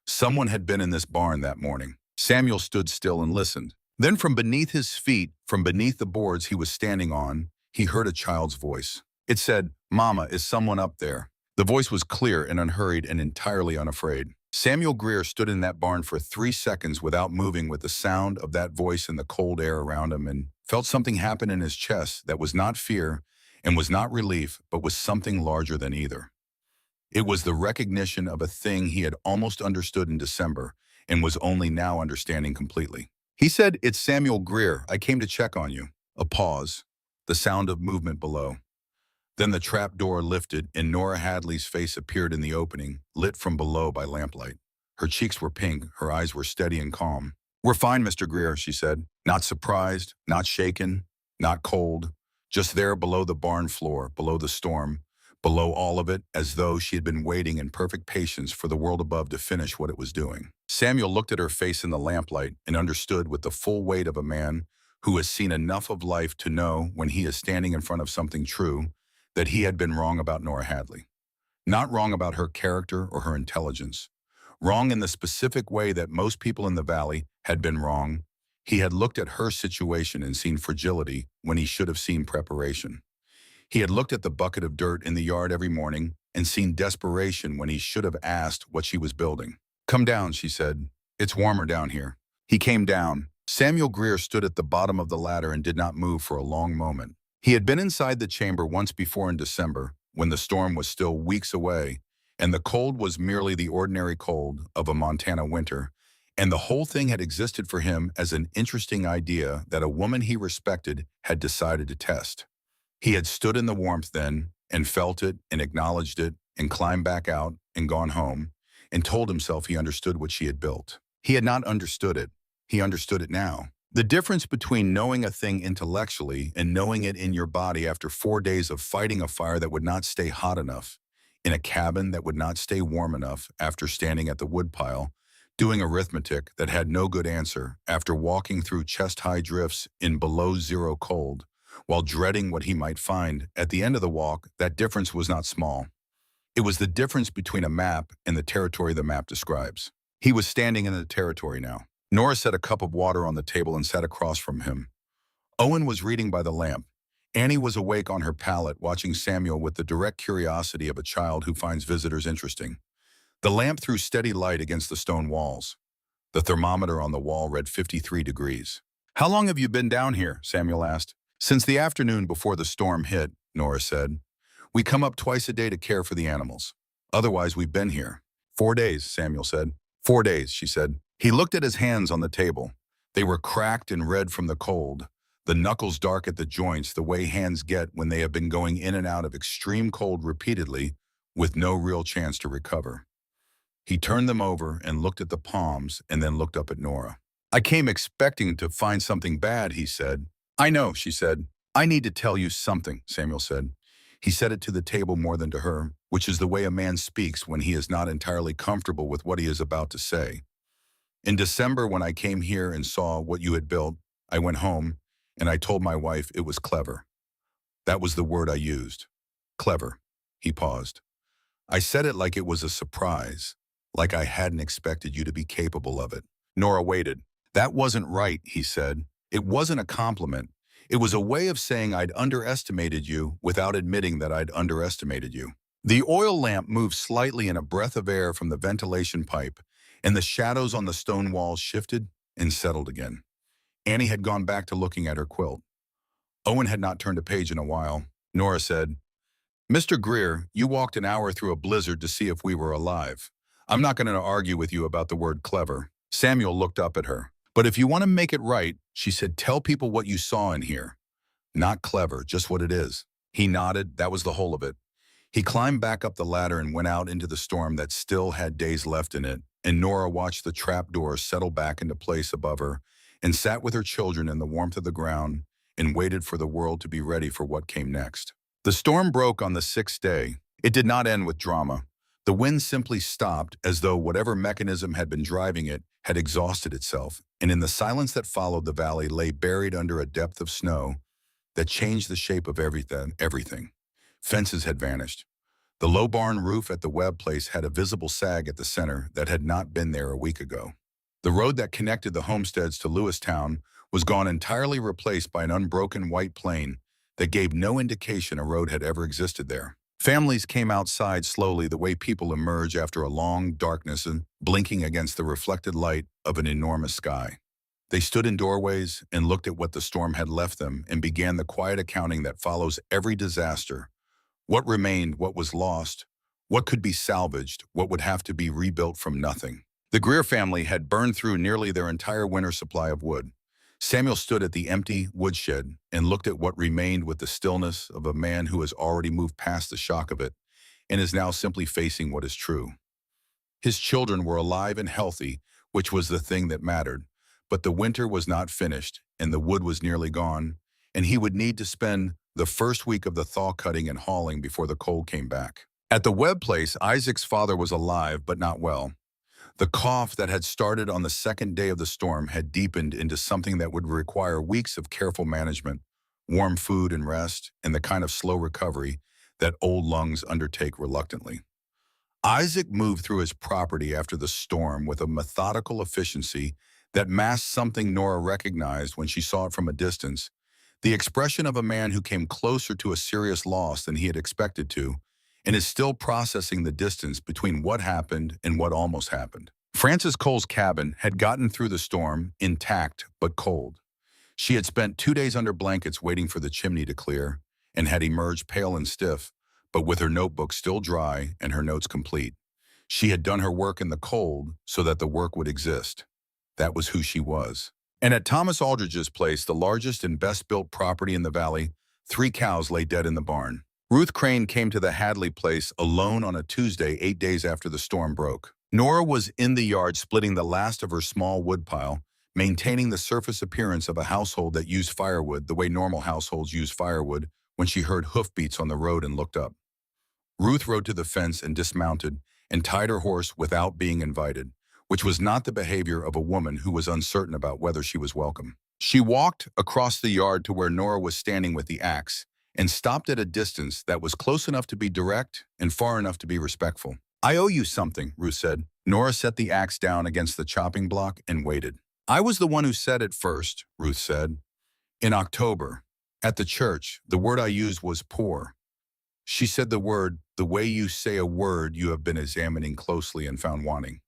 Someone had been in this barn that morning. Samuel stood still and listened. Then from beneath his feet, from beneath the boards he was standing on, he heard a child's voice. It said, "Mama, is someone up there?" The voice was clear and unhurried and entirely unafraid. Samuel Greer stood in that barn for 3 seconds without moving, with the sound of that voice in the cold air around him, and felt something happen in his chest that was not fear and was not relief, but was something larger than either. It was the recognition of a thing he had almost understood in December and was only now understanding completely. He said, "It's Samuel Greer. I came to check on you." A pause, the sound of movement below. Then the trap door lifted and Nora Hadley's face appeared in the opening, lit from below by lamplight. Her cheeks were pink, her eyes were steady and calm. "We're fine, Mr. Greer," she said. Not surprised, not shaken, not cold. Just there below the barn floor, below the storm, below all of it, as though she had been waiting in perfect patience for the world above to finish what it was doing. Samuel looked at her face in the lamplight and understood with the full weight of a man who has seen enough of life to know when he is standing in front of something true that he had been wrong about Nora Hadley. Not wrong about her character or her intelligence. Wrong in the specific way that most people in the valley had been wrong. He had looked at her situation and seen fragility when he should have seen preparation. He had looked at the bucket of dirt in the yard every morning and seen desperation when he should have asked what she was building. "Come down," she said. "It's warmer down here." He came down. Samuel Greer stood at the bottom of the ladder and did not move for a long moment. He had been inside the chamber once before in December, when the storm was still weeks away, and the cold was merely the ordinary cold of a Montana winter, and the whole thing had existed for him as an interesting idea that a woman he respected had decided to test. He had stood in the warmth then, and felt it, and acknowledged it, and climbed back out, and gone home, and told himself he understood what she had built. He had not understood it. He understood it now. The difference between knowing a thing intellectually and knowing it in your body after 4 days of fighting a fire that would not stay hot enough, in a cabin that would not stay warm enough after standing at the woodpile, doing arithmetic that had no good answer after walking through chest-high drifts in below-zero cold, while dreading what he might find at the end of the walk, that difference was not small. It was the difference between a map and the territory the map describes. He was standing in the territory now. Nora set a cup of water on the table and sat across from him. Owen was reading by the lamp. Annie was awake on her pallet, watching Samuel with the direct curiosity of a child who finds visitors interesting. The lamp threw steady light against the stone walls. The thermometer on the wall read 53 degrees. "How long have you been down here?" Samuel asked. "Since the afternoon before the storm hit," Nora said. "We come up twice a day to care for the animals. Otherwise, we've been here." 4 days, Samuel said. 4 days, she said. He looked at his hands on the table. They were cracked and red from the cold, the knuckles dark at the joints, the way hands get when they have been going in and out of extreme cold repeatedly with no real chance to recover. He turned them over and looked at the palms and then looked up at Nora. "I came expecting to find something bad," he said. "I know," she said. "I need to tell you something," Samuel said. He said it to the table more than to her, which is the way a man speaks when he is not entirely comfortable with what he is about to say. "In December, when I came here and saw what you had built, I went home and I told my wife it was clever. That was the word I used. Clever." He paused. "I said it like it was a surprise, like I hadn't expected you to be capable of it." Nora waited. "That wasn't right," he said. "It wasn't a compliment. It was a way of saying I'd underestimated you without admitting that I'd underestimated you." The oil lamp moved slightly in a breath of air from the ventilation pipe, and the shadows on the stone walls shifted and settled again. Annie had gone back to looking at her quilt. Owen had not turned a page in a while. Nora said, "Mr. Greer, you walked an hour through a blizzard to see if we were alive. I'm not going to argue with you about the word clever." Samuel looked up at her. "But if you want to make it right," she said, "tell people what you saw in here. Not clever, just what it is." He nodded. That was the whole of it. He climbed back up the ladder and went out into the storm that still had days left in it, and Nora watched the trap door settle back into place above her and sat with her children in the warmth of the ground and waited for the world to be ready for what came next. The storm broke on the 6th day. It did not end with drama. The wind simply stopped, as though whatever mechanism had been driving it had exhausted itself, and in the silence that followed, the valley lay buried under a depth of snow that changed the shape of everything. Fences had vanished. The low barn roof at the Webb place had a visible sag at the center that had not been there a week ago. The road that connected the homesteads to Lewistown was gone, entirely replaced by an unbroken white plain that gave no indication a road had ever existed there. Families came outside slowly the way people emerge after a long darkness and blinking against the reflected light of an enormous sky. They stood in doorways and looked at what the storm had left them and began the quiet accounting that follows every disaster. What remained, what was lost, what could be salvaged, what would have to be rebuilt from nothing. The Greer family had burned through nearly their entire winter supply of wood. Samuel stood at the empty woodshed and looked at what remained with the stillness of a man who has already moved past the shock of it and is now simply facing what is true. His children were alive and healthy, which was the thing that mattered, but the winter was not finished and the wood was nearly gone, and he would need to spend the first week of the thaw cutting and hauling before the cold came back. At the Webb place, Isaac's father was alive but not well. The cough that had started on the second day of the storm had deepened into something that would require weeks of careful management, warm food and rest, and the kind of slow recovery that old lungs undertake reluctantly. Isaac moved through his property after the storm with a methodical efficiency that masked something Nora recognized when she saw it from a distance, the expression of a man who came closer to a serious loss than he had expected to, and is still processing the distance between what happened and what almost happened. Frances Cole's cabin had gotten through the storm intact but cold. She had spent 2 days under blankets waiting for the chimney to clear and had emerged pale and stiff, but with her notebook still dry and her notes complete. She had done her work in the cold so that the work would exist. That was who she was. And at Thomas Aldridge's place, the largest and best-built property in the valley, 3 cows lay dead in the barn. Ruth Crane came to the Hadley place alone on a Tuesday 8 days after the storm broke. Nora was in the yard splitting the last of her small woodpile, maintaining the surface appearance of a household that used firewood the way normal households use firewood when she heard hoofbeats on the road and looked up. Ruth rode to the fence and dismounted and tied her horse without being invited, which was not the behavior of a woman who was uncertain about whether she was welcome. She walked across the yard to where Nora was standing with the axe and stopped at a distance that was close enough to be direct and far enough to be respectful. "I owe you something," Ruth said. Nora set the axe down against the chopping block and waited. "I was the one who said it first," Ruth said. "In October, at the church, the word I used was poor. She said the word, the way you say a word you have been examining closely and found wanting.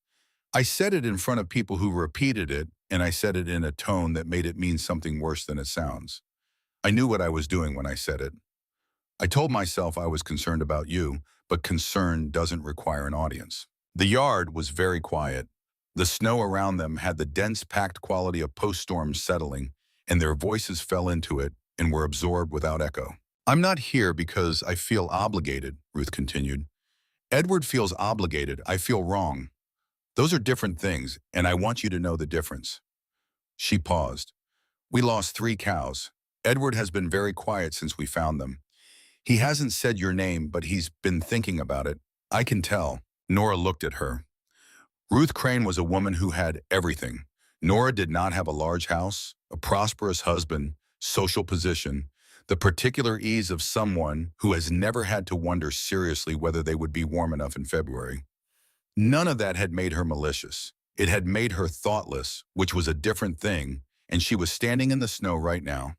I said it in front of people who repeated it, and I said it in a tone that made it mean something worse than it sounds. I knew what I was doing when I said it. I told myself I was concerned about you, but concern doesn't require an audience." The yard was very quiet. The snow around them had the dense, packed quality of post-storm settling, and their voices fell into it and were absorbed without echo. "I'm not here because I feel obligated," Ruth continued. "Edward feels obligated. I feel wrong. Those are different things, and I want you to know the difference." She paused. "We lost 3 cows. Edward has been very quiet since we found them. He hasn't said your name, but he's been thinking about it. I can tell." Nora looked at her. Ruth Crane was a woman who had everything. Nora did not have a large house, a prosperous husband, social position, the particular ease of someone who has never had to wonder seriously whether they would be warm enough in February. None of that had made her malicious. It had made her thoughtless, which was a different thing, and she was standing in the snow right now,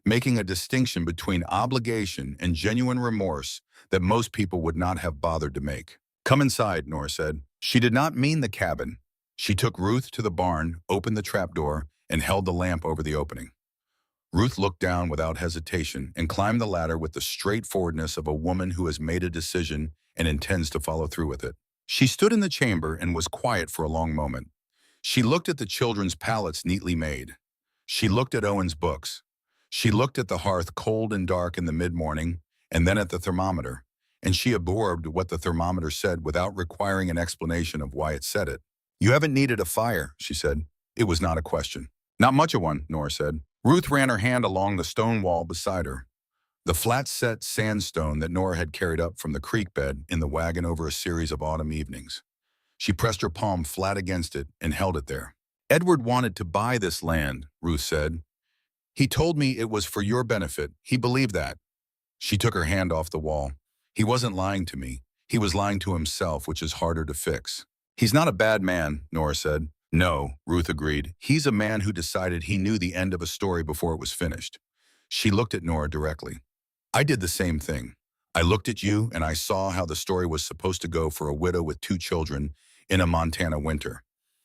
making a distinction between obligation and genuine remorse that most people would not have bothered to make. "Come inside," Nora said. She did not mean the cabin. She took Ruth to the barn, opened the trapdoor, and held the lamp over the opening. Ruth looked down without hesitation and climbed the ladder with the straightforwardness of a woman who has made a decision and intends to follow through with it. She stood in the chamber and was quiet for a long moment. She looked at the children's palettes neatly made. She looked at Owen's books. She looked at the hearth cold and dark in the mid-morning, and then at the thermometer, and she absorbed what the thermometer said without requiring an explanation of why it said it. "You haven't needed a fire," she said. It was not a question. "Not much of one," Nora said. Ruth ran her hand along the stone wall beside her. The flat-set sandstone that Nora had carried up from the creek bed in the wagon over a series of autumn evenings. She pressed her palm flat against it and held it there. "Edward wanted to buy this land," Ruth said. "He told me it was for your benefit. He believed that." She took her hand off the wall. "He wasn't lying to me. He was lying to himself, which is harder to fix." "He's not a bad man," Nora said. "No," Ruth agreed. "He's a man who decided he knew the end of a story before it was finished." She looked at Nora directly. "I did the same thing. I looked at you and I saw how the story was supposed to go for a widow with 2 children in a Montana winter.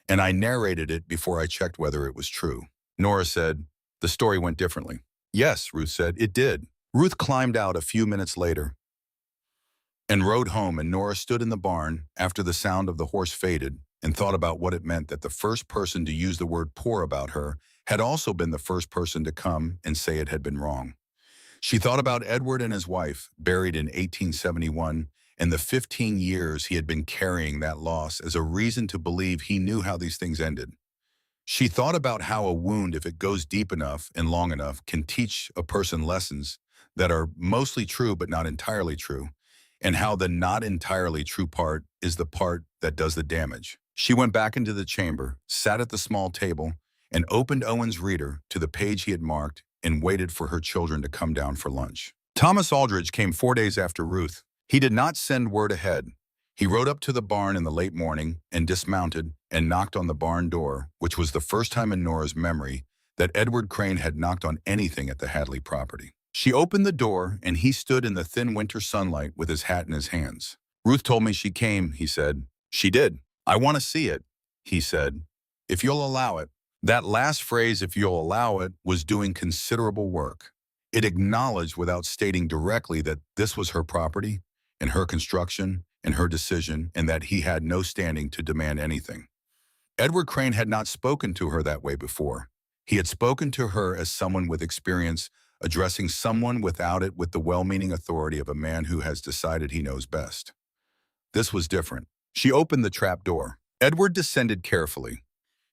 And I narrated it before I checked whether it was true. Nora said, the story went differently. Yes, Ruth said, it did. Ruth climbed out a few minutes later and rode home, and Nora stood in the barn after the sound of the horse faded and thought about what it meant that the first person to use the word poor about her had also been the first person to come and say it had been wrong. She thought about Edward and his wife, buried in 1871, and the 15 years he had been carrying that loss as a reason to believe he knew how these things ended. She thought about how a wound, if it goes deep enough and long enough, can teach a person lessons that are mostly true but not entirely true, and how the not entirely true part is the part that does the damage. She went back into the chamber, sat at the small table, and opened Owen's reader to the page he had marked and waited for her children to come down for lunch. Thomas Aldridge came 4 days after Ruth. He did not send word ahead. He rode up to the barn in the late morning and dismounted and knocked on the barn door, which was the first time in Nora's memory that Edward Crane had knocked on anything at the Hadley property. She opened the door, and he stood in the thin winter sunlight with his hat in his hands. Ruth told me she came, he said. She did. I want to see it, he said, if you'll allow it. That last phrase, if you'll allow it, was doing considerable work. It acknowledged without stating directly that this was her property and her construction and her decision, and that he had no standing to demand anything. Edward Crane had not spoken to her that way before. He had spoken to her as someone with experience, addressing someone without it with the well-meaning authority of a man who has decided he knows best. This was different. She opened the trap door. Edward descended carefully.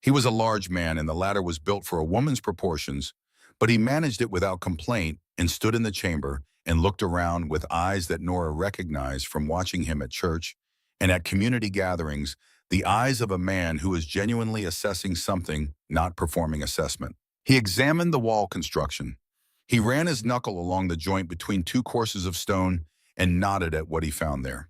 He was a large man, and the ladder was built for a woman's proportions, but he managed it without complaint and stood in the chamber and looked around with eyes that Nora recognized from watching him at church and at community gatherings, the eyes of a man who is genuinely assessing something, not performing assessment. He examined the wall construction. He ran his knuckle along the joint between 2 courses of stone and nodded at what he found there.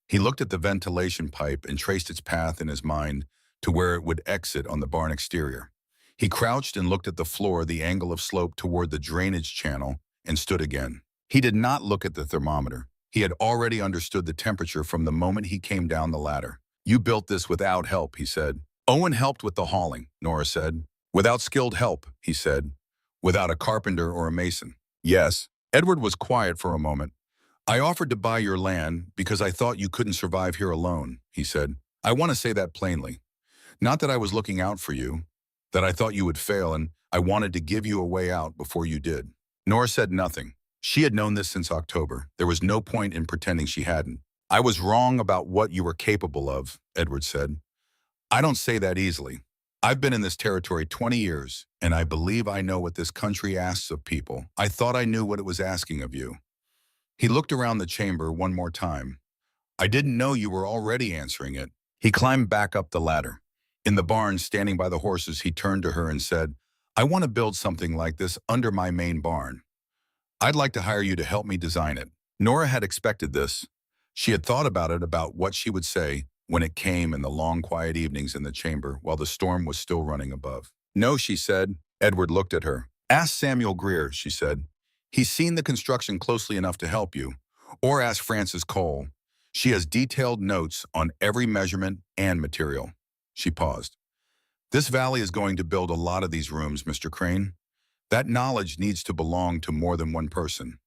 He looked at the ventilation pipe and traced its path in his mind to where it would exit on the barn exterior. He crouched and looked at the floor, the angle of slope toward the drainage channel, and stood again. He did not look at the thermometer. He had already understood the temperature from the moment he came down the ladder. You built this without help, he said. Owen helped with the hauling, Nora said. Without skilled help, he said. Without a carpenter or a mason. Yes. Edward was quiet for a moment. I offered to buy your land because I thought you couldn't survive here alone, he said. I want to say that plainly. Not that I was looking out for you, that I thought you would fail, and I wanted to give you a way out before you did. Nora said nothing. She had known this since October. There was no point in pretending she hadn't. I was wrong about what you were capable of, Edward said. I don't say that easily. I've been in this territory 20 years, and I believe I know what this country asks of people. I thought I knew what it was asking of you. He looked around the chamber one more time. I didn't know you were already answering it. He climbed back up the ladder. In the barn, standing by the horses, he turned to her and said, I want to build something like this under my main barn. I'd like to hire you to help me design it. Nora had expected this. She had thought about what she would say when it came in the long, quiet evenings in the chamber while the storm was still running above. No, she said. Edward looked at her. Ask Samuel Greer, she said. He's seen the construction closely enough to help you. Or ask Frances Cole. She has detailed notes on every measurement and material. She paused. This valley is going to build a lot of these rooms, Mr. Crane. That knowledge needs to belong to more than one person.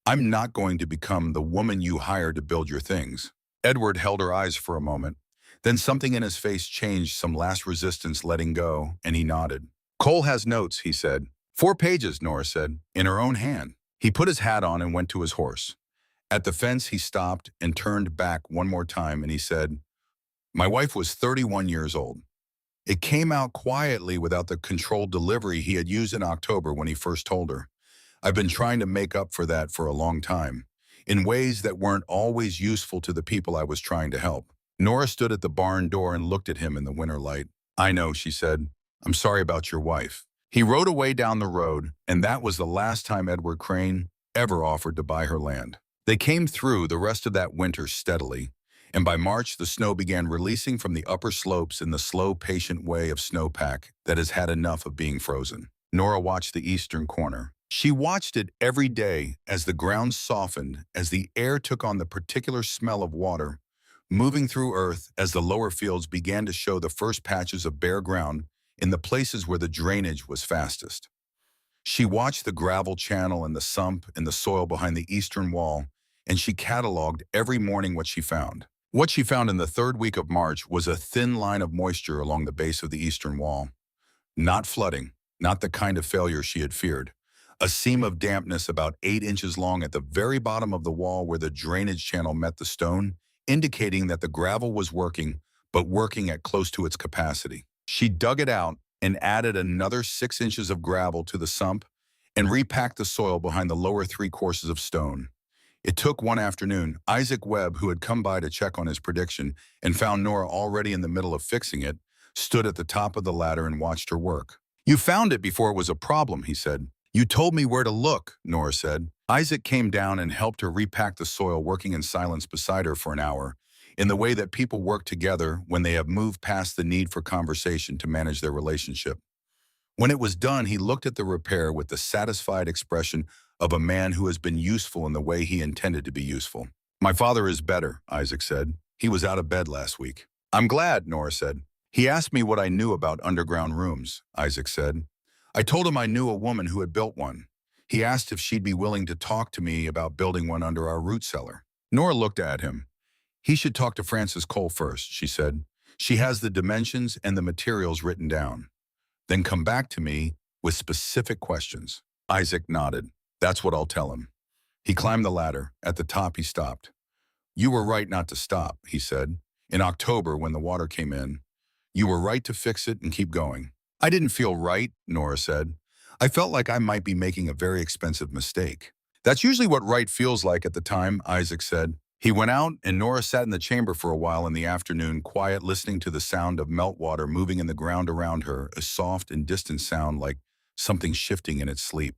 I'm not going to become the woman you hire to build your things. Edward held her eyes for a moment. Then something in his face changed, some last resistance letting go, and he nodded. Cole has notes, he said. 4 pages, Nora said, in her own hand. He put his hat on and went to his horse. At the fence, he stopped and turned back one more time, and he said, My wife was 31 years old. It came out quietly without the controlled delivery he had used in October when he first told her. I've been trying to make up for that for a long time, in ways that weren't always useful to the people I was trying to help. Nora stood at the barn door and looked at him in the winter light. I know, she said. I'm sorry about your wife. He rode away down the road, and that was the last time Edward Crane ever offered to buy her land. They came through the rest of that winter steadily, and by March the snow began releasing from the upper slopes in the slow, patient way of snowpack that has had enough of being frozen. Nora watched the eastern corner. She watched it every day as the ground softened, as the air took on the particular smell of water, moving through earth as the lower fields began to show the first patches of bare ground in the places where the drainage was fastest. She watched the gravel channel and the sump in the soil behind the eastern wall, and she cataloged every morning what she found. What she found in the third week of March was a thin line of moisture along the base of the eastern wall. Not flooding, not the kind of failure she had feared. A seam of dampness about 8 inches long at the very bottom of the wall where the drainage channel met the stone, indicating that the gravel was working, but working at close to its capacity. She dug it out and added another 6 inches of gravel to the sump and repacked the soil behind the lower 3 courses of stone. It took one afternoon. Isaac Webb, who had come by to check on his prediction and found Nora already in the middle of fixing it, stood at the top of the ladder and watched her work. "You found it before it was a problem," he said. "You told me where to look," Nora said. Isaac came down and helped her repack the soil, working in silence beside her for an hour, in the way that people work together when they have moved past the need for conversation to manage their relationship. When it was done, he looked at the repair with the satisfied expression of a man who has been useful in the way he intended to be useful. "My father is better," Isaac said. "He was out of bed last week." "I'm glad," Nora said. "He asked me what I knew about underground rooms," Isaac said. "I told him I knew a woman who had built one. He asked if she'd be willing to talk to me about building one under our root cellar." Nora looked at him. "He should talk to Frances Cole first," she said. "She has the dimensions and the materials written down. Then come back to me with specific questions." Isaac nodded. "That's what I'll tell him." He climbed the ladder. At the top, he stopped. "You were right not to stop," he said. "In October, when the water came in, you were right to fix it and keep going." "I didn't feel right," Nora said. "I felt like I might be making a very expensive mistake." "That's usually what right feels like at the time," Isaac said. He went out, and Nora sat in the chamber for a while in the afternoon, quiet, listening to the sound of meltwater moving in the ground around her, a soft and distant sound like something shifting in its sleep.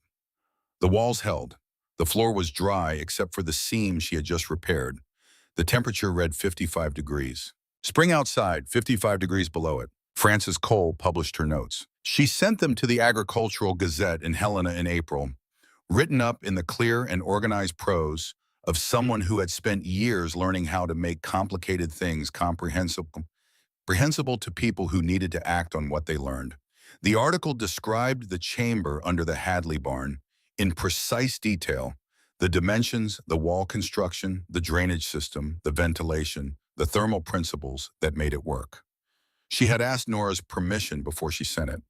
The walls held. The floor was dry except for the seam she had just repaired. The temperature read 55 degrees. "Spring outside, 55 degrees below it." Frances Cole published her notes. She sent them to the Agricultural Gazette in Helena in April, written up in the clear and organized prose of someone who had spent years learning how to make complicated things comprehensible to people who needed to act on what they learned. The article described the chamber under the Hadley barn in precise detail: the dimensions, the wall construction, the drainage system, the ventilation, the thermal principles that made it work. She had asked Nora's permission before she sent it.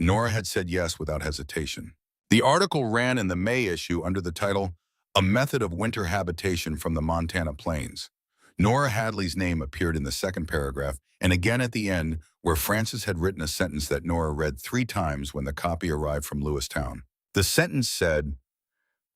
Nora had said yes without hesitation. The article ran in the May issue under the title, "A Method of Winter Habitation from the Montana Plains." Nora Hadley's name appeared in the second paragraph, and again at the end, where Frances had written a sentence that Nora read 3 times when the copy arrived from Lewistown. The sentence said,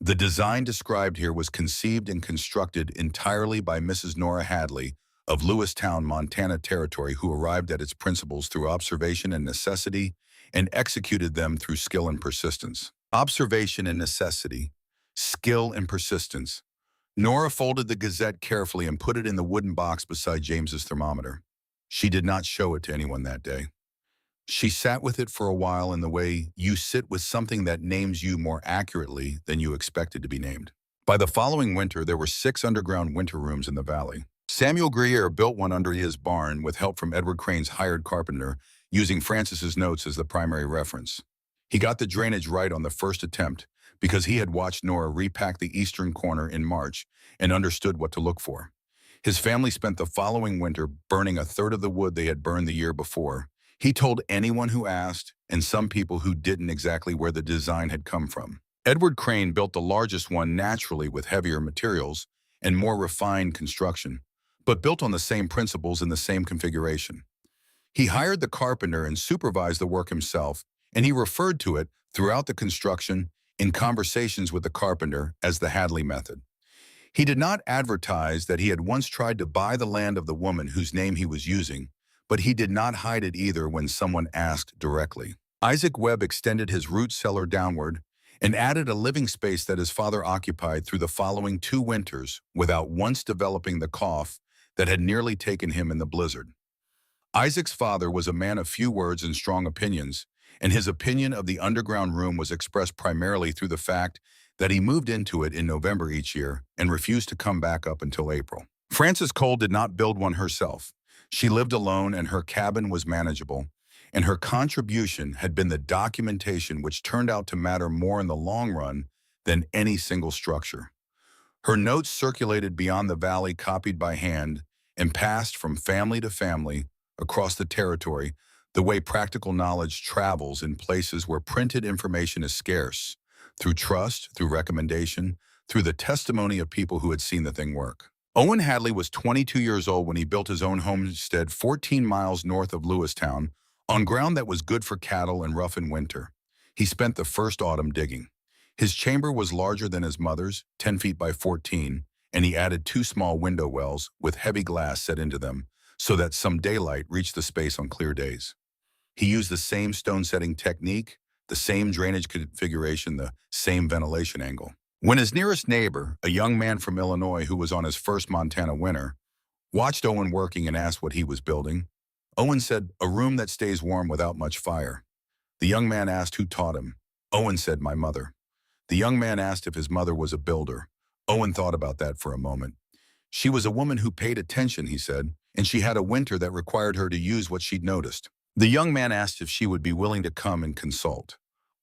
"The design described here was conceived and constructed entirely by Mrs. Nora Hadley of Lewistown, Montana Territory, who arrived at its principles through observation and necessity and executed them through skill and persistence." Observation and necessity, skill and persistence. Nora folded the Gazette carefully and put it in the wooden box beside James's thermometer. She did not show it to anyone that day. She sat with it for a while in the way you sit with something that names you more accurately than you expected to be named. By the following winter, there were 6 underground winter rooms in the valley. Samuel Grier built one under his barn with help from Edward Crane's hired carpenter, using Frances's notes as the primary reference. He got the drainage right on the first attempt because he had watched Nora repack the eastern corner in March and understood what to look for. His family spent the following winter burning a third of the wood they had burned the year before. He told anyone who asked, and some people who didn't, exactly where the design had come from. Edward Crane built the largest one naturally with heavier materials and more refined construction, but built on the same principles in the same configuration. He hired the carpenter and supervised the work himself, and he referred to it throughout the construction in conversations with the carpenter as the Hadley method. He did not advertise that he had once tried to buy the land of the woman whose name he was using, but he did not hide it either when someone asked directly. Isaac Webb extended his root cellar downward and added a living space that his father occupied through the following 2 winters without once developing the cough that had nearly taken him in the blizzard. Isaac's father was a man of few words and strong opinions, and his opinion of the underground room was expressed primarily through the fact that he moved into it in November each year and refused to come back up until April. Frances Cole did not build one herself. She lived alone and her cabin was manageable, and her contribution had been the documentation which turned out to matter more in the long run than any single structure. Her notes circulated beyond the valley, copied by hand, and passed from family to family across the territory, the way practical knowledge travels in places where printed information is scarce, through trust, through recommendation, through the testimony of people who had seen the thing work. Owen Hadley was 22 years old when he built his own homestead 14 miles north of Lewistown, on ground that was good for cattle and rough in winter. He spent the first autumn digging. His chamber was larger than his mother's, 10 feet by 14, and he added 2 small window wells with heavy glass set into them so that some daylight reached the space on clear days. He used the same stone setting technique, the same drainage configuration, the same ventilation angle. When his nearest neighbor, a young man from Illinois who was on his first Montana winter, watched Owen working and asked what he was building, Owen said, "A room that stays warm without much fire." The young man asked who taught him. Owen said, "My mother." The young man asked if his mother was a builder. Owen thought about that for a moment. "She was a woman who paid attention," he said, "and she had a winter that required her to use what she'd noticed." The young man asked if she would be willing to come and consult.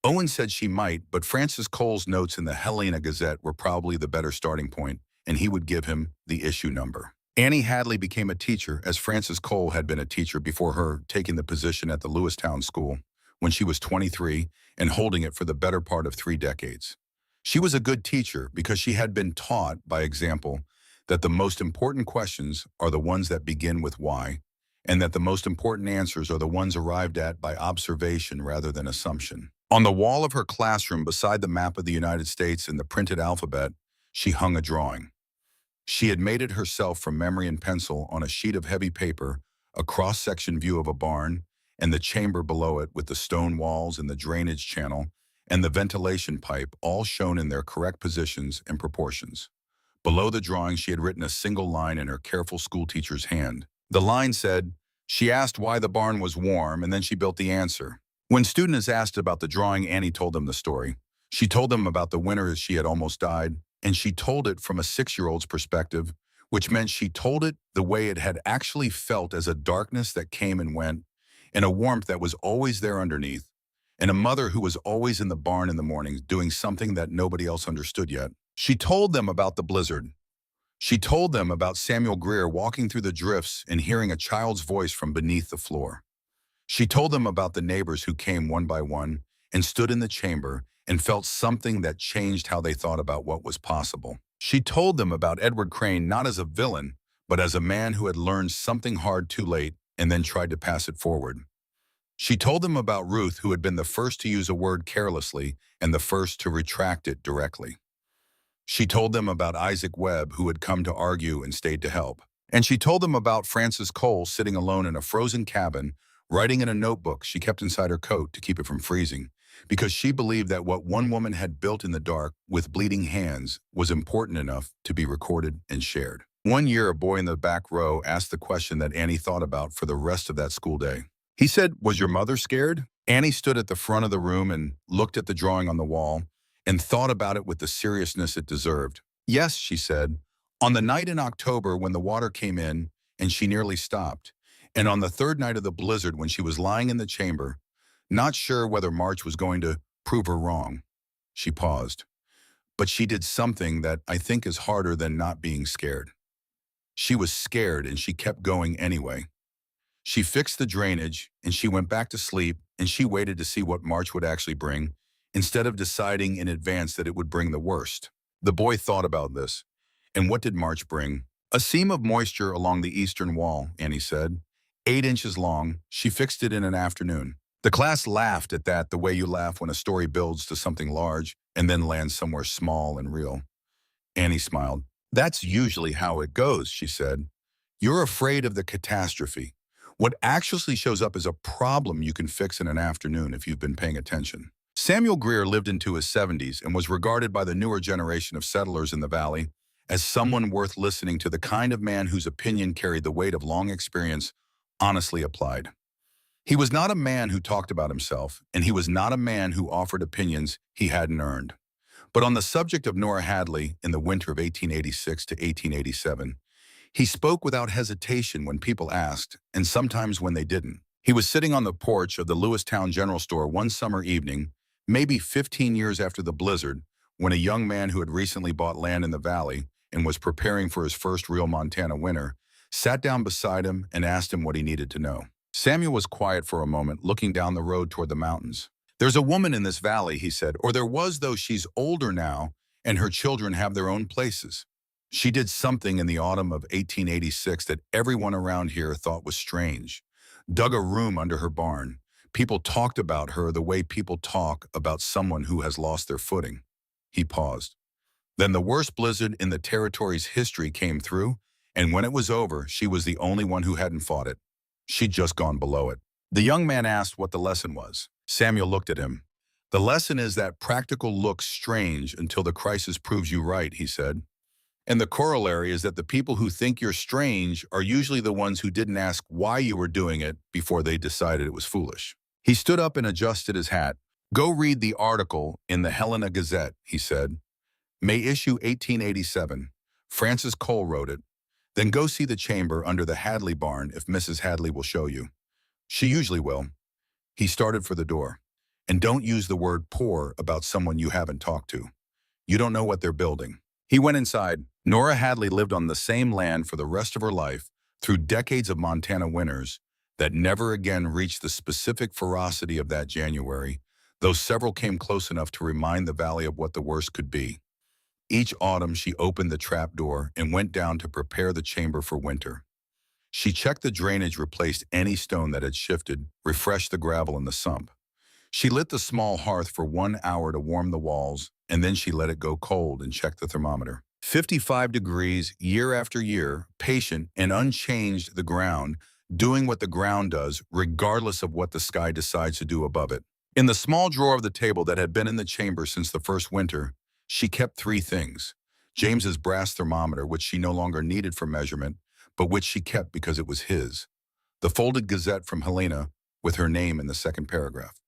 Owen said she might, but Frances Cole's notes in the Helena Gazette were probably the better starting point, and he would give him the issue number. Annie Hadley became a teacher, as Frances Cole had been a teacher before her, taking the position at the Lewistown School when she was 23 and holding it for the better part of 3 decades. She was a good teacher because she had been taught, by example, that the most important questions are the ones that begin with why, and that the most important answers are the ones arrived at by observation rather than assumption. On the wall of her classroom, beside the map of the United States and the printed alphabet, she hung a drawing. She had made it herself from memory and pencil on a sheet of heavy paper, a cross-section view of a barn, and the chamber below it with the stone walls and the drainage channel and the ventilation pipe, all shown in their correct positions and proportions. Below the drawing, she had written a single line in her careful schoolteacher's hand. The line said, "She asked why the barn was warm, and then she built the answer." When students asked about the drawing, Annie told them the story. She told them about the winter she had almost died, and she told it from a 6-year-old's perspective, which meant she told it the way it had actually felt, as a darkness that came and went, and a warmth that was always there underneath, and a mother who was always in the barn in the mornings doing something that nobody else understood yet. She told them about the blizzard. She told them about Samuel Greer walking through the drifts and hearing a child's voice from beneath the floor. She told them about the neighbors who came one by one and stood in the chamber and felt something that changed how they thought about what was possible. She told them about Edward Crane not as a villain, but as a man who had learned something hard too late and then tried to pass it forward. She told them about Ruth, who had been the first to use a word carelessly and the first to retract it directly. She told them about Isaac Webb, who had come to argue and stayed to help. And she told them about Frances Cole sitting alone in a frozen cabin, writing in a notebook she kept inside her coat to keep it from freezing, because she believed that what one woman had built in the dark with bleeding hands was important enough to be recorded and shared. One year, a boy in the back row asked the question that Annie thought about for the rest of that school day. He said, "Was your mother scared?" Annie stood at the front of the room and looked at the drawing on the wall and thought about it with the seriousness it deserved. "Yes," she said, "on the night in October when the water came in and she nearly stopped, and on the 3rd night of the blizzard when she was lying in the chamber, not sure whether March was going to prove her wrong." She paused. "But she did something that I think is harder than not being scared. She was scared and she kept going anyway. She fixed the drainage and she went back to sleep and she waited to see what March would actually bring, instead of deciding in advance that it would bring the worst." The boy thought about this. "And what did March bring?" "A seam of moisture along the eastern wall," Annie said. 8 inches long. She fixed it in an afternoon." The class laughed at that, the way you laugh when a story builds to something large and then lands somewhere small and real. Annie smiled. "That's usually how it goes," she said. "You're afraid of the catastrophe. What actually shows up is a problem you can fix in an afternoon if you've been paying attention." Samuel Greer lived into his 70s and was regarded by the newer generation of settlers in the valley as someone worth listening to, the kind of man whose opinion carried the weight of long experience honestly applied. He was not a man who talked about himself, and he was not a man who offered opinions he hadn't earned. But on the subject of Nora Hadley in the winter of 1886 to 1887, he spoke without hesitation when people asked, and sometimes when they didn't. He was sitting on the porch of the Lewistown General Store one summer evening, maybe 15 years after the blizzard, when a young man who had recently bought land in the valley and was preparing for his first real Montana winter, sat down beside him and asked him what he needed to know. Samuel was quiet for a moment, looking down the road toward the mountains. "There's a woman in this valley," he said, "or there was, though she's older now, and her children have their own places. She did something in the autumn of 1886 that everyone around here thought was strange. Dug a room under her barn. People talked about her the way people talk about someone who has lost their footing." He paused. "Then the worst blizzard in the territory's history came through, and when it was over, she was the only one who hadn't fought it. She'd just gone below it." The young man asked what the lesson was. Samuel looked at him. "The lesson is that practical looks strange until the crisis proves you right," he said. "And the corollary is that the people who think you're strange are usually the ones who didn't ask why you were doing it before they decided it was foolish." He stood up and adjusted his hat. "Go read the article in the Helena Gazette," he said. "May issue 1887. Francis Cole wrote it. Then go see the chamber under the Hadley barn if Mrs. Hadley will show you. She usually will." He started for the door. "And don't use the word poor about someone you haven't talked to. You don't know what they're building." He went inside. Nora Hadley lived on the same land for the rest of her life through decades of Montana winters that never again reached the specific ferocity of that January, though several came close enough to remind the valley of what the worst could be. Each autumn, she opened the trap door and went down to prepare the chamber for winter. She checked the drainage, replaced any stone that had shifted, refreshed the gravel in the sump. She lit the small hearth for 1 hour to warm the walls, and then she let it go cold and checked the thermometer. 55 degrees year after year, patient and unchanged the ground, doing what the ground does, regardless of what the sky decides to do above it. In the small drawer of the table that had been in the chamber since the first winter, she kept 3 things. James's brass thermometer, which she no longer needed for measurement, but which she kept because it was his. The folded Gazette from Helena with her name in the second paragraph.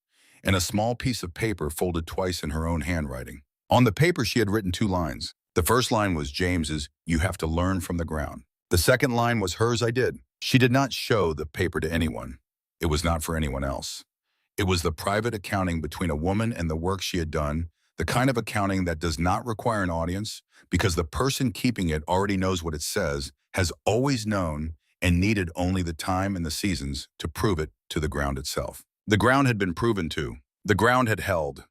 And a small piece of paper folded twice in her own handwriting. On the paper she had written 2 lines. The first line was James's, "You have to learn from the ground." The second line was hers, "I did." She did not show the paper to anyone. It was not for anyone else. It was the private accounting between a woman and the work she had done, the kind of accounting that does not require an audience because the person keeping it already knows what it says, has always known, and needed only the time and the seasons to prove it to the ground itself. The ground had been proven to. The ground had held.